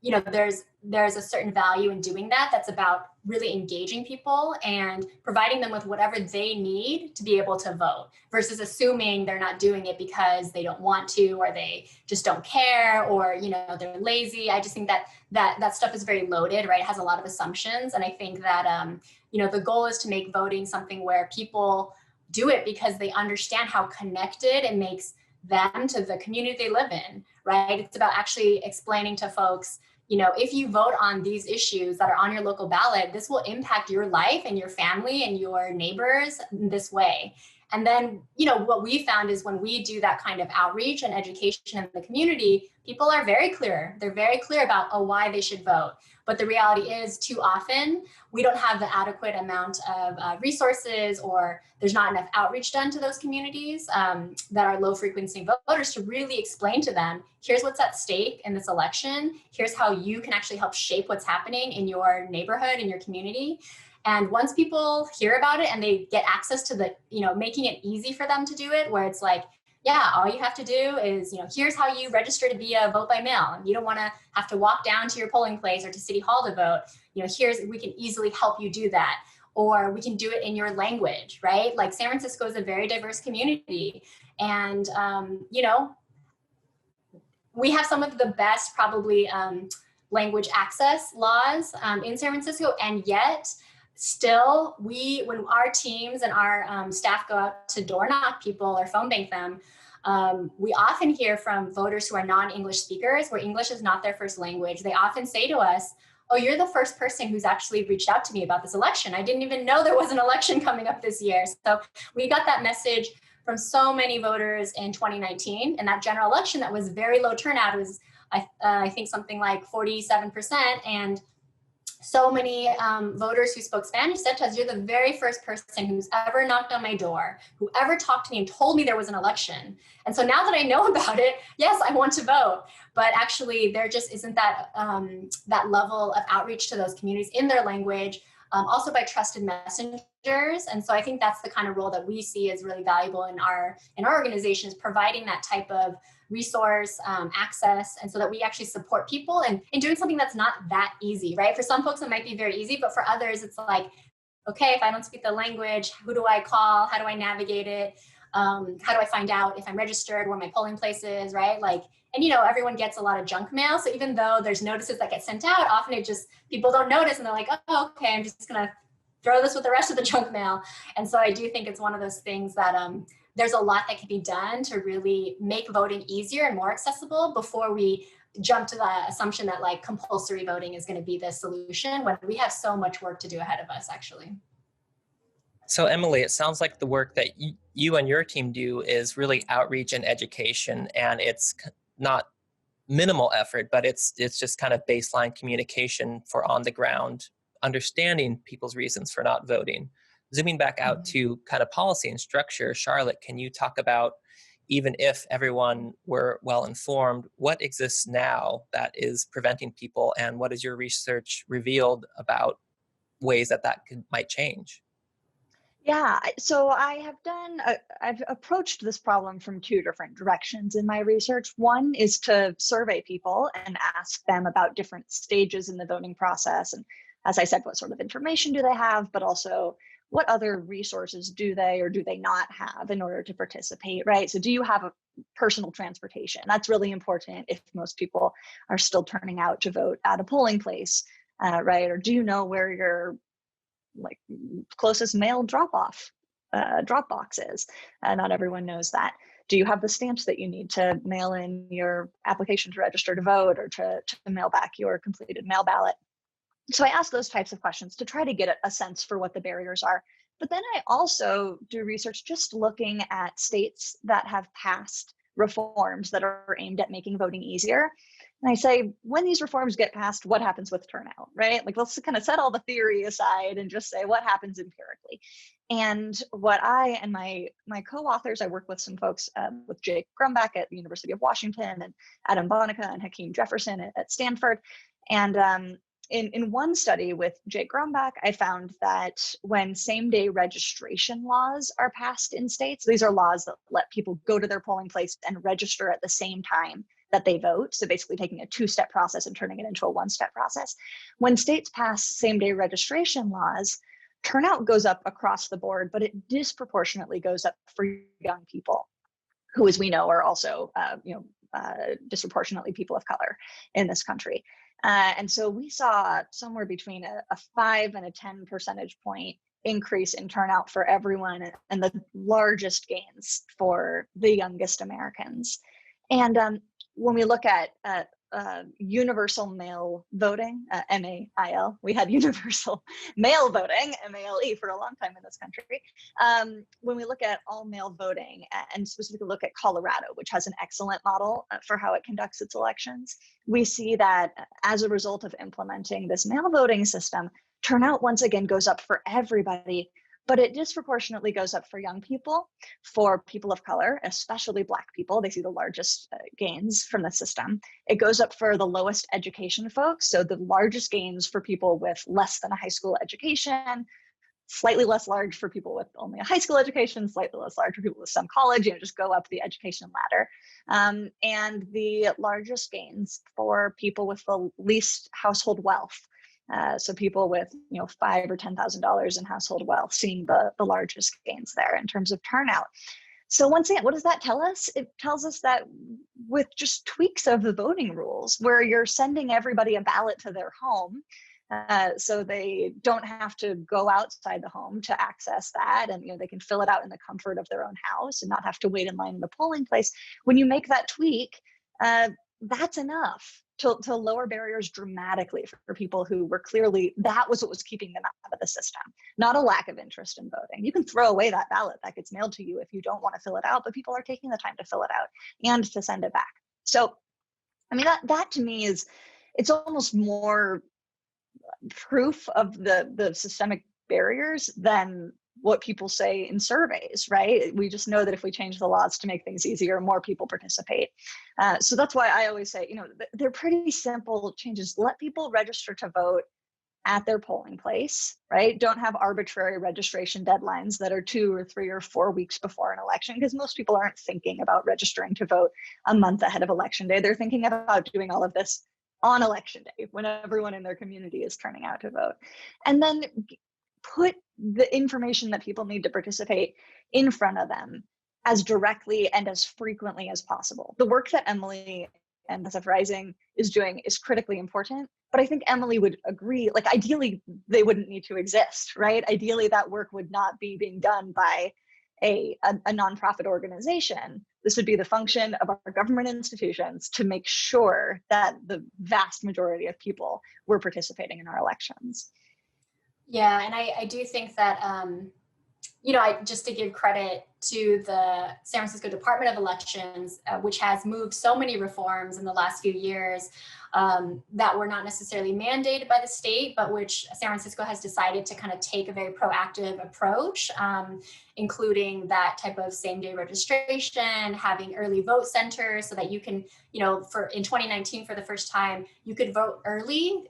there's a certain value in doing that. That's about really engaging people and providing them with whatever they need to be able to vote, versus assuming they're not doing it because they don't want to, or they just don't care, or they're lazy. I just think that stuff is very loaded, right? It has a lot of assumptions, and I think that the goal is to make voting something where people do it because they understand how connected it makes them to the community they live in, right? It's about actually explaining to folks, if you vote on these issues that are on your local ballot, this will impact your life and your family and your neighbors in this way. And then, what we found is when we do that kind of outreach and education in the community, people are very clear. They're very clear about why they should vote. But the reality is, too often, we don't have the adequate amount of resources, or there's not enough outreach done to those communities that are low frequency voters to really explain to them, here's what's at stake in this election. Here's how you can actually help shape what's happening in your neighborhood, in your community. And once people hear about it and they get access to the, making it easy for them to do it, where it's like, yeah, all you have to do is, here's how you register to be a vote by mail. And you don't want to have to walk down to your polling place or to City Hall to vote. We can easily help you do that. Or we can do it in your language, right? Like San Francisco is a very diverse community. And, we have some of the best probably language access laws in San Francisco. And yet, still, when our teams and our staff go out to door knock people or phone bank them, we often hear from voters who are non-English speakers, where English is not their first language. They often say to us, oh, you're the first person who's actually reached out to me about this election. I didn't even know there was an election coming up this year. So we got that message from so many voters in 2019. And that general election that was very low turnout, was I think something like 47%. And so many voters who spoke Spanish said to us, you're the very first person who's ever knocked on my door, who ever talked to me and told me there was an election. And so now that I know about it, yes, I want to vote. But actually, there just isn't that level of outreach to those communities in their language, also by trusted messengers. And so I think that's the kind of role that we see as really valuable in our organization, is providing that type of resource access, and so that we actually support people and in doing something that's not that easy, right? For some folks, it might be very easy, but for others, it's like, okay, if I don't speak the language, who do I call? How do I navigate it? How do I find out if I'm registered, where my polling place is, right? Like, and everyone gets a lot of junk mail. So even though there's notices that get sent out, often people don't notice, and they're like, oh, okay, I'm just gonna throw this with the rest of the junk mail. And so I do think it's one of those things that there's a lot that can be done to really make voting easier and more accessible before we jump to the assumption that like compulsory voting is going to be the solution, when we have so much work to do ahead of us, actually. So Emily, it sounds like the work that you and your team do is really outreach and education, and it's not minimal effort, but it's just kind of baseline communication for on the ground, understanding people's reasons for not voting. Zooming back out to kind of policy and structure, Charlotte, can you talk about, even if everyone were well informed, what exists now that is preventing people, and what has your research revealed about ways that might change? Yeah, so I've approached this problem from two different directions in my research. One is to survey people and ask them about different stages in the voting process. And as I said, what sort of information do they have, but also what other resources do they or do they not have in order to participate, right? So do you have a personal transportation? That's really important if most people are still turning out to vote at a polling place, right? Or do you know where your closest mail drop box is? Not everyone knows that. Do you have the stamps that you need to mail in your application to register to vote, or to mail back your completed mail ballot? So I ask those types of questions to try to get a sense for what the barriers are. But then I also do research just looking at states that have passed reforms that are aimed at making voting easier. And I say, when these reforms get passed, what happens with turnout, right? Like, let's kind of set all the theory aside and just say what happens empirically. And what I and my co-authors, I work with some folks with Jake Grumbach at the University of Washington, and Adam Bonica and Hakeem Jefferson at Stanford. And in one study with Jake Grumbach, I found that when same-day registration laws are passed in states, these are laws that let people go to their polling place and register at the same time that they vote. So basically taking a two-step process and turning it into a one-step process. When states pass same-day registration laws, turnout goes up across the board, but it disproportionately goes up for young people, who, as we know, are also disproportionately people of color in this country. And so we saw somewhere between a 5 and a 10 percentage point increase in turnout for everyone, and the largest gains for the youngest Americans. And when we look at universal mail voting, MAIL. We had universal mail voting, MALE, for a long time in this country. When we look at all mail voting, and specifically look at Colorado, which has an excellent model for how it conducts its elections, we see that as a result of implementing this mail voting system, turnout once again goes up for everybody, but it disproportionately goes up for young people, for people of color, especially Black people. They see the largest gains from the system. It goes up for the lowest education folks. So the largest gains for people with less than a high school education, slightly less large for people with only a high school education, slightly less large for people with some college, just go up the education ladder. And the largest gains for people with the least household wealth. So people with $5,000 or $10,000 in household wealth, seeing the largest gains there in terms of turnout. So once again, what does that tell us? It tells us that with just tweaks of the voting rules, where you're sending everybody a ballot to their home, so they don't have to go outside the home to access that, and they can fill it out in the comfort of their own house and not have to wait in line in the polling place. When you make that tweak, that's enough to lower barriers dramatically for people who were clearly, that was what was keeping them out of the system, not a lack of interest in voting. You can throw away that ballot that gets mailed to you if you don't want to fill it out, but people are taking the time to fill it out and to send it back. So, I mean, that to me it's almost more proof of the systemic barriers than what people say in surveys, right? We just know that if we change the laws to make things easier, more people participate. So that's why I always say, they're pretty simple changes. Let people register to vote at their polling place, right? Don't have arbitrary registration deadlines that are 2 or 3 or 4 weeks before an election, because most people aren't thinking about registering to vote a month ahead of election day. They're thinking about doing all of this on election day when everyone in their community is turning out to vote. And then put the information that people need to participate in front of them as directly and as frequently as possible. The work that Emily and SF Rising is doing is critically important, but I think Emily would agree, ideally they wouldn't need to exist, right? Ideally that work would not be being done by a nonprofit organization. This would be the function of our government institutions to make sure that the vast majority of people were participating in our elections. Yeah, and I do think that, just to give credit to the San Francisco Department of Elections, which has moved so many reforms in the last few years that were not necessarily mandated by the state, but which San Francisco has decided to kind of take a very proactive approach, including that type of same-day registration, having early vote centers so that you can, in 2019, for the first time, you could vote early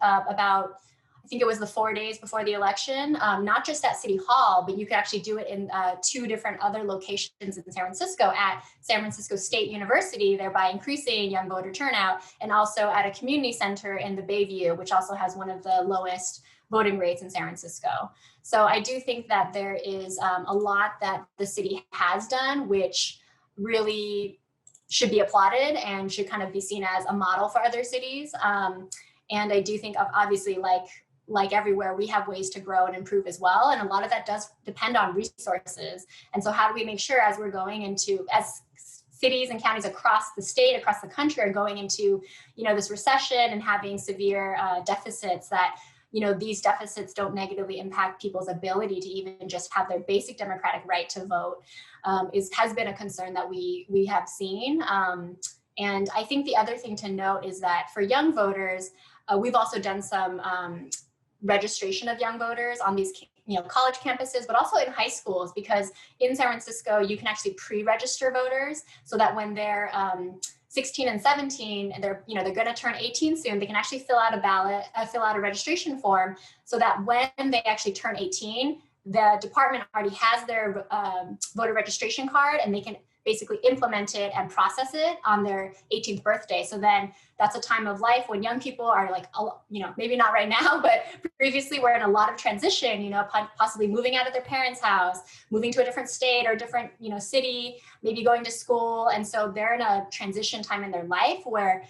I think it was the 4 days before the election, not just at City Hall, but you could actually do it in 2 different other locations in San Francisco, at San Francisco State University, thereby increasing young voter turnout, and also at a community center in the Bayview, which also has one of the lowest voting rates in San Francisco. So I do think that there is a lot that the city has done, which really should be applauded and should kind of be seen as a model for other cities. And I do think obviously, like everywhere, we have ways to grow and improve as well. And a lot of that does depend on resources. And so how do we make sure as cities and counties across the state, across the country are going into, this recession and having severe deficits, that, these deficits don't negatively impact people's ability to even just have their basic democratic right to vote, has been a concern that we have seen. And I think the other thing to note is that for young voters, we've also done some registration of young voters on these college campuses, but also in high schools, because in San Francisco, you can actually pre-register voters so that when they're 16 and 17, and they're going to turn 18 soon, they can actually fill out a registration form, so that when they actually turn 18, the department already has their voter registration card, and they can basically implement it and process it on their 18th birthday. So then that's a time of life when young people are maybe not right now, but previously we're in a lot of transition, possibly moving out of their parents' house, moving to a different state or different, city, maybe going to school. And so they're in a transition time in their life where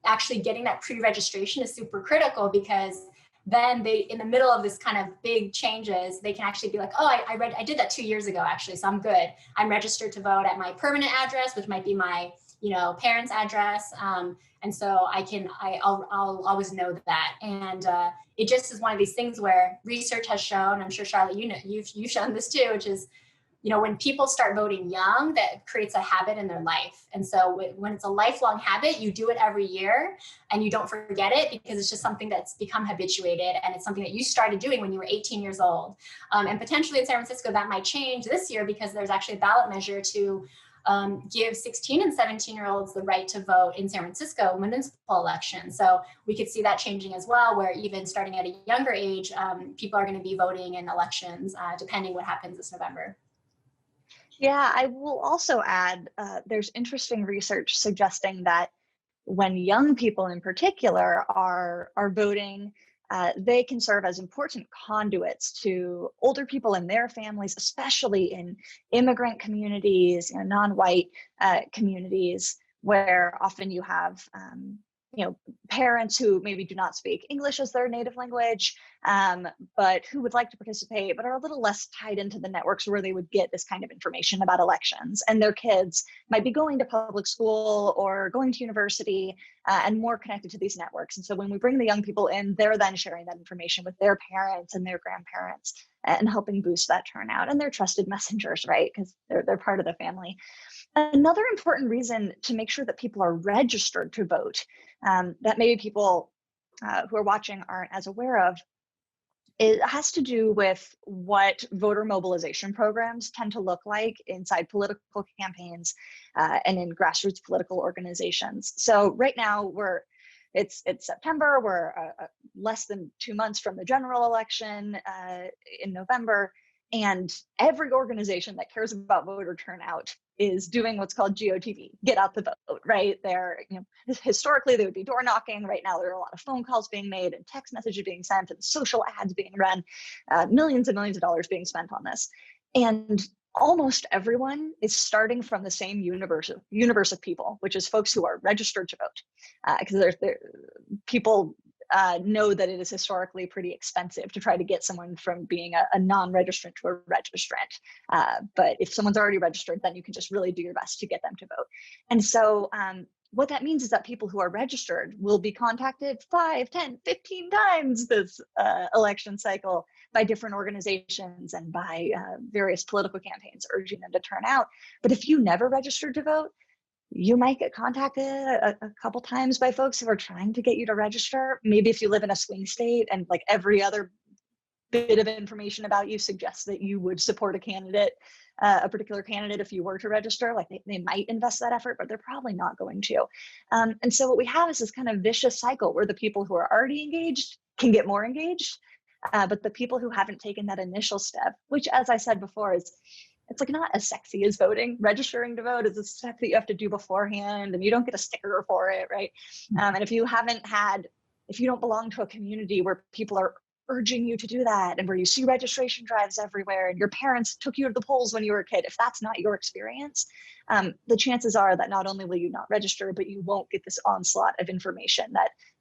actually getting that pre-registration is super critical, because then they, in the middle of this kind of big changes, they can actually be like, oh, I did that 2 years ago, actually, so I'm good. I'm registered to vote at my permanent address, which might be my, parents' address. And so I'll always know that. And it just is one of these things where research has shown, I'm sure Charlotte, you've shown this too, which is, when people start voting young, that creates a habit in their life. And so when it's a lifelong habit, you do it every year and you don't forget it because it's just something that's become habituated, and it's something that you started doing when you were 18 years old. And potentially in San Francisco, that might change this year because there's actually a ballot measure to give 16 and 17-year-olds the right to vote in San Francisco municipal elections. So we could see that changing as well, where even starting at a younger age, people are going to be voting in elections, depending what happens this November. Yeah, I will also add, there's interesting research suggesting that when young people in particular are voting, they can serve as important conduits to older people and their families, especially in immigrant communities, non-white communities, where often you have parents who maybe do not speak English as their native language, but who would like to participate, but are a little less tied into the networks where they would get this kind of information about elections. And their kids might be going to public school or going to university and more connected to these networks. And so when we bring the young people in, they're then sharing that information with their parents and their grandparents and helping boost that turnout. And they're trusted messengers, right? Because they're part of the family. Another important reason to make sure that people are registered to vote, that maybe people who are watching aren't as aware of, it has to do with what voter mobilization programs tend to look like inside political campaigns and in grassroots political organizations. So right now it's September, we're less than 2 months from the general election in November. And every organization that cares about voter turnout is doing what's called GOTV, get out the vote, right? Historically, they would be door knocking. Right now, there are a lot of phone calls being made and text messages being sent and social ads being run, millions and millions of dollars being spent on this. And almost everyone is starting from the same universe of people, which is folks who are registered to vote. Because people know that it is historically pretty expensive to try to get someone from being a non-registrant to a registrant. But if someone's already registered, then you can just really do your best to get them to vote. And so what that means is that people who are registered will be contacted 5, 10, 15 times this election cycle by different organizations and by various political campaigns urging them to turn out. But if you never registered to vote, you might get contacted a couple times by folks who are trying to get you to register. Maybe if you live in a swing state and like every other bit of information about you suggests that you would support a particular candidate if you were to register, like they might invest that effort, but they're probably not going to. And so what we have is this kind of vicious cycle where the people who are already engaged can get more engaged, but the people who haven't taken that initial step, which as I said before, it's like not as sexy as voting. Registering to vote is a step that you have to do beforehand and you don't get a sticker for it, right? And if you don't belong to a community where people are urging you to do that and where you see registration drives everywhere and your parents took you to the polls when you were a kid, if that's not your experience, the chances are that not only will you not register, but you won't get this onslaught of information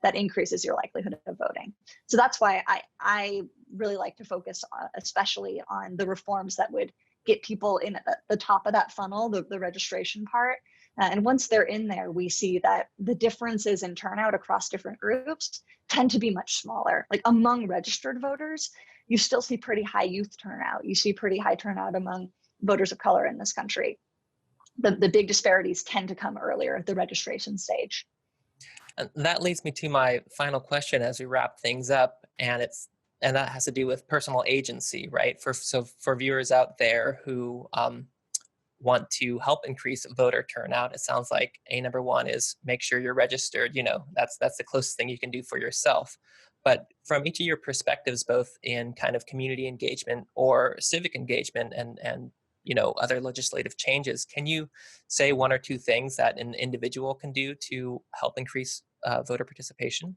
that increases your likelihood of voting. So that's why I really like to focus especially on the reforms that would get people in at the top of that funnel, the registration part. And once they're in there, we see that the differences in turnout across different groups tend to be much smaller. Like among registered voters, you still see pretty high youth turnout. You see pretty high turnout among voters of color in this country. The big disparities tend to come earlier at the registration stage. And that leads me to my final question as we wrap things up, and that has to do with personal agency, right? For viewers out there who want to help increase voter turnout, it sounds like number one is make sure you're registered. That's the closest thing you can do for yourself. But from each of your perspectives, both in kind of community engagement or civic engagement and other legislative changes, can you say one or two things that an individual can do to help increase voter participation?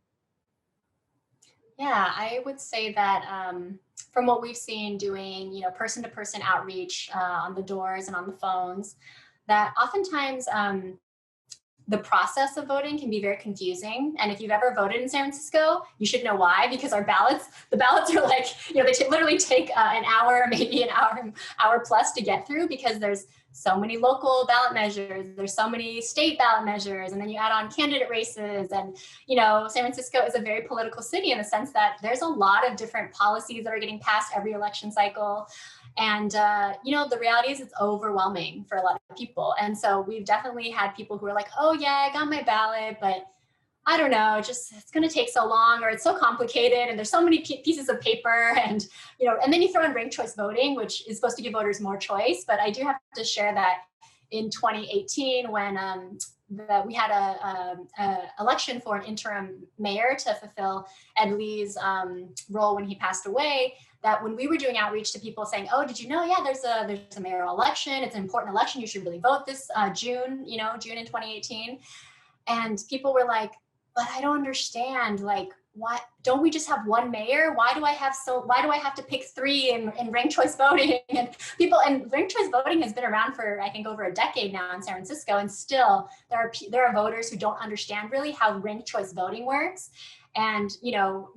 Yeah, I would say that from what we've seen doing, person-to-person outreach on the doors and on the phones, that oftentimes the process of voting can be very confusing. And if you've ever voted in San Francisco, you should know why, because the ballots are like, they literally take an hour, maybe an hour plus to get through, because there's so many local ballot measures, there's so many state ballot measures, and then you add on candidate races. And, San Francisco is a very political city in the sense that there's a lot of different policies that are getting passed every election cycle. And, the reality is it's overwhelming for a lot of people. And so we've definitely had people who are like, oh yeah, I got my ballot, but I don't know, it's going to take so long, or it's so complicated, and there's so many pieces of paper, and, and then you throw in ranked choice voting, which is supposed to give voters more choice. But I do have to share that in 2018, when we had a election for an interim mayor to fulfill Ed Lee's role when he passed away, that when we were doing outreach to people saying, oh, did you know, there's a mayoral election, it's an important election, you should really vote this June in 2018. And people were like, but I don't understand, like, why don't we just have one mayor? Why do I have to pick three in ranked choice voting? And ranked choice voting has been around for, I think, over a decade now in San Francisco. And still there are voters who don't understand really how ranked choice voting works. And,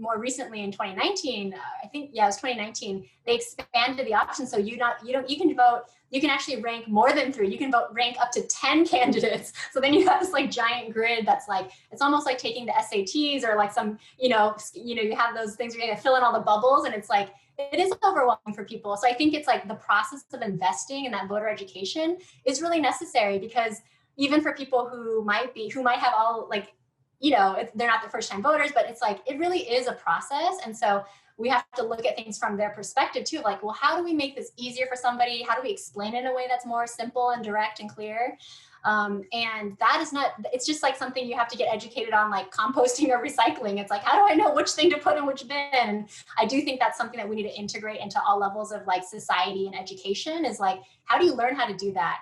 more recently in 2019, I think, it was 2019, they expanded the option. So you can vote, you can actually rank more than 3. You can rank up to 10 candidates. So then you have this like giant grid that's like, it's almost like taking the SATs or like some, you have those things where you have to fill in all the bubbles, and it's like, it is overwhelming for people. So I think it's like the process of investing in that voter education is really necessary, because even for people who might have all like, they're not the first time voters, but it's like, it really is a process. And so we have to look at things from their perspective too. Like, well, how do we make this easier for somebody? How do we explain it in a way that's more simple and direct and clear? And that is not, it's just like something you have to get educated on, like composting or recycling. It's like, how do I know which thing to put in which bin? And I do think that's something that we need to integrate into all levels of like society and education, is like, how do you learn how to do that,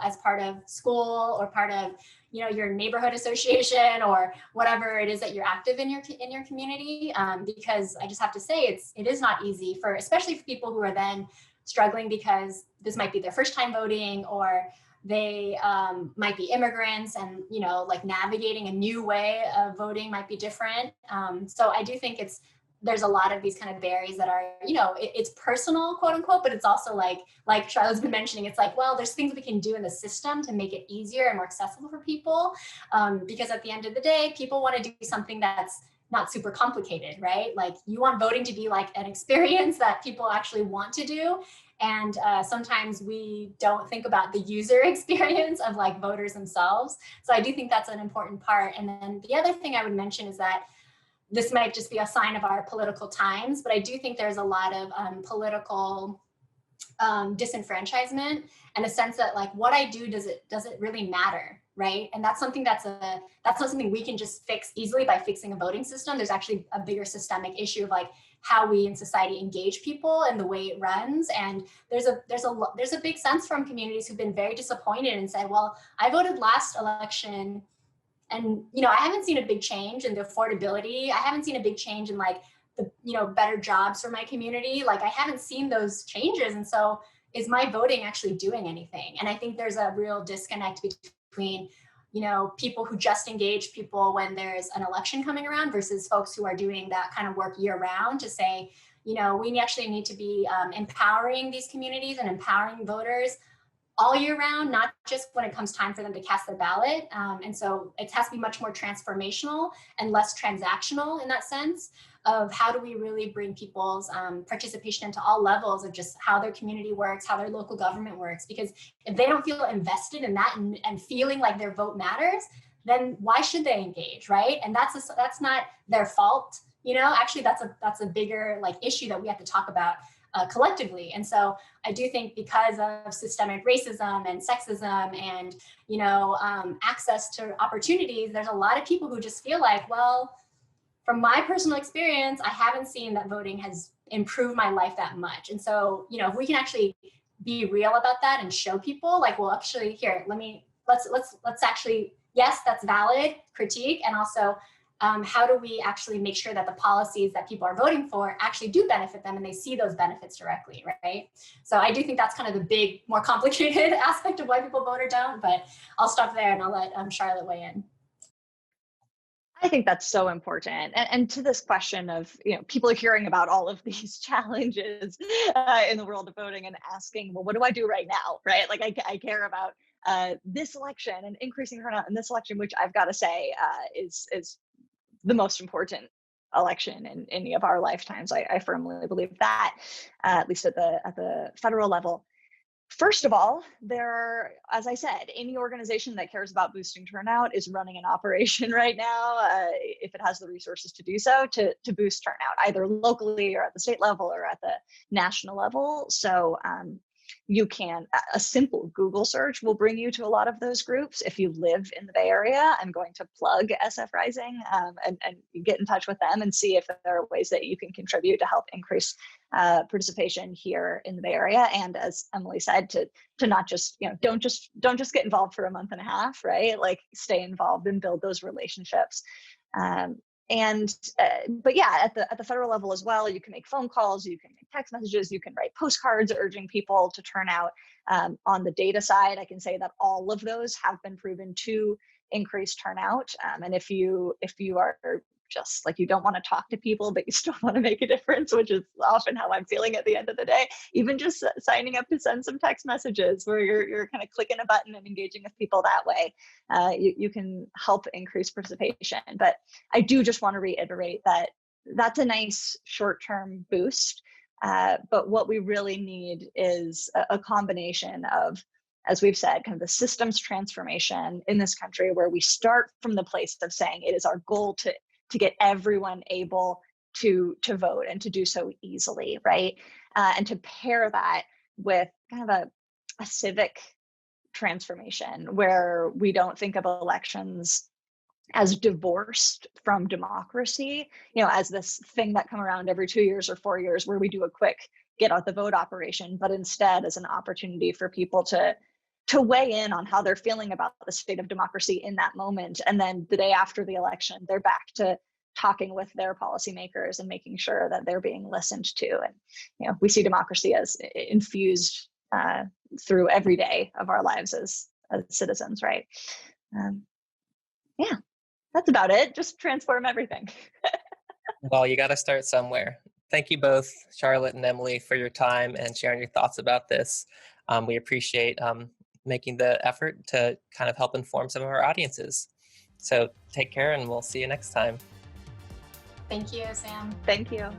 as part of school or part of, your neighborhood association or whatever it is that you're active in your community. Because I just have to say, it is not easy especially for people who are then struggling because this might be their first time voting, or they might be immigrants, and, like navigating a new way of voting might be different. So I do think there's a lot of these kind of barriers that are, it's personal, quote unquote, but it's also like Charlotte's been mentioning, it's like, well, there's things we can do in the system to make it easier and more accessible for people. Because at the end of the day, people want to do something that's not super complicated, right? Like, you want voting to be like an experience that people actually want to do. And sometimes we don't think about the user experience of like voters themselves. So I do think that's an important part. And then the other thing I would mention is that this might just be a sign of our political times, but I do think there's a lot of political disenfranchisement, and a sense that like, what I do, does it really matter, right? And that's something that's not something we can just fix easily by fixing a voting system. There's actually a bigger systemic issue of like how we in society engage people and the way it runs. And there's a big sense from communities who've been very disappointed and said, well, I voted last election, and, I haven't seen a big change in the affordability. I haven't seen a big change in like the, better jobs for my community. Like, I haven't seen those changes. And so is my voting actually doing anything? And I think there's a real disconnect between, people who just engage people when there's an election coming around versus folks who are doing that kind of work year round to say, we actually need to be empowering these communities and empowering voters all year round, not just when it comes time for them to cast their ballot. And so it has to be much more transformational and less transactional in that sense of how do we really bring people's participation into all levels of just how their community works, how their local government works. Because if they don't feel invested in that and feeling like their vote matters, then why should they engage, right? And that's not their fault. Actually, that's a bigger like issue that we have to talk about collectively. And so I do think because of systemic racism and sexism and, access to opportunities, there's a lot of people who just feel like, well, from my personal experience, I haven't seen that voting has improved my life that much. And so, if we can actually be real about that and show people like, well, actually here, let's actually, yes, that's valid critique. And also how do we actually make sure that the policies that people are voting for actually do benefit them and they see those benefits directly, right? So I do think that's kind of the big, more complicated aspect of why people vote or don't, but I'll stop there and I'll let Charlotte weigh in. I think that's so important. And to this question of, people are hearing about all of these challenges in the world of voting and asking, well, what do I do right now, right? Like I care about this election and increasing turnout in this election, which I've got to say is the most important election in any of our lifetimes. I firmly believe that, at least at the federal level. First of all, as I said, any organization that cares about boosting turnout is running an operation right now, if it has the resources to do so, to boost turnout, either locally or at the state level or at the national level. So a simple Google search will bring you to a lot of those groups. If you live in the Bay Area, I'm going to plug SF Rising and get in touch with them and see if there are ways that you can contribute to help increase participation here in the Bay Area. And as Emily said, to not just, don't just get involved for a month and a half, right? Like stay involved and build those relationships. But yeah, at the federal level as well, you can make phone calls, you can make text messages, you can write postcards urging people to turn out. On the data side, I can say that all of those have been proven to increase turnout. And if you are just like, you don't want to talk to people, but you still want to make a difference, which is often how I'm feeling at the end of the day, even just signing up to send some text messages where you're kind of clicking a button and engaging with people that way, you can help increase participation. But I do just want to reiterate that that's a nice short-term boost. But what we really need is a combination of, as we've said, kind of the systems transformation in this country, where we start from the place of saying it is our goal to get everyone able to vote and to do so easily, right? And to pair that with kind of a civic transformation where we don't think of elections as divorced from democracy, as this thing that come around every 2 years or 4 years where we do a quick get out the vote operation, but instead as an opportunity for people to weigh in on how they're feeling about the state of democracy in that moment. And then the day after the election, they're back to talking with their policymakers and making sure that they're being listened to. And, we see democracy as infused through every day of our lives as citizens, right? Yeah, that's about it. Just transform everything. Well, you got to start somewhere. Thank you both, Charlotte and Emily, for your time and sharing your thoughts about this. We appreciate making the effort to kind of help inform some of our audiences. So take care and we'll see you next time. Thank you, Sam. Thank you.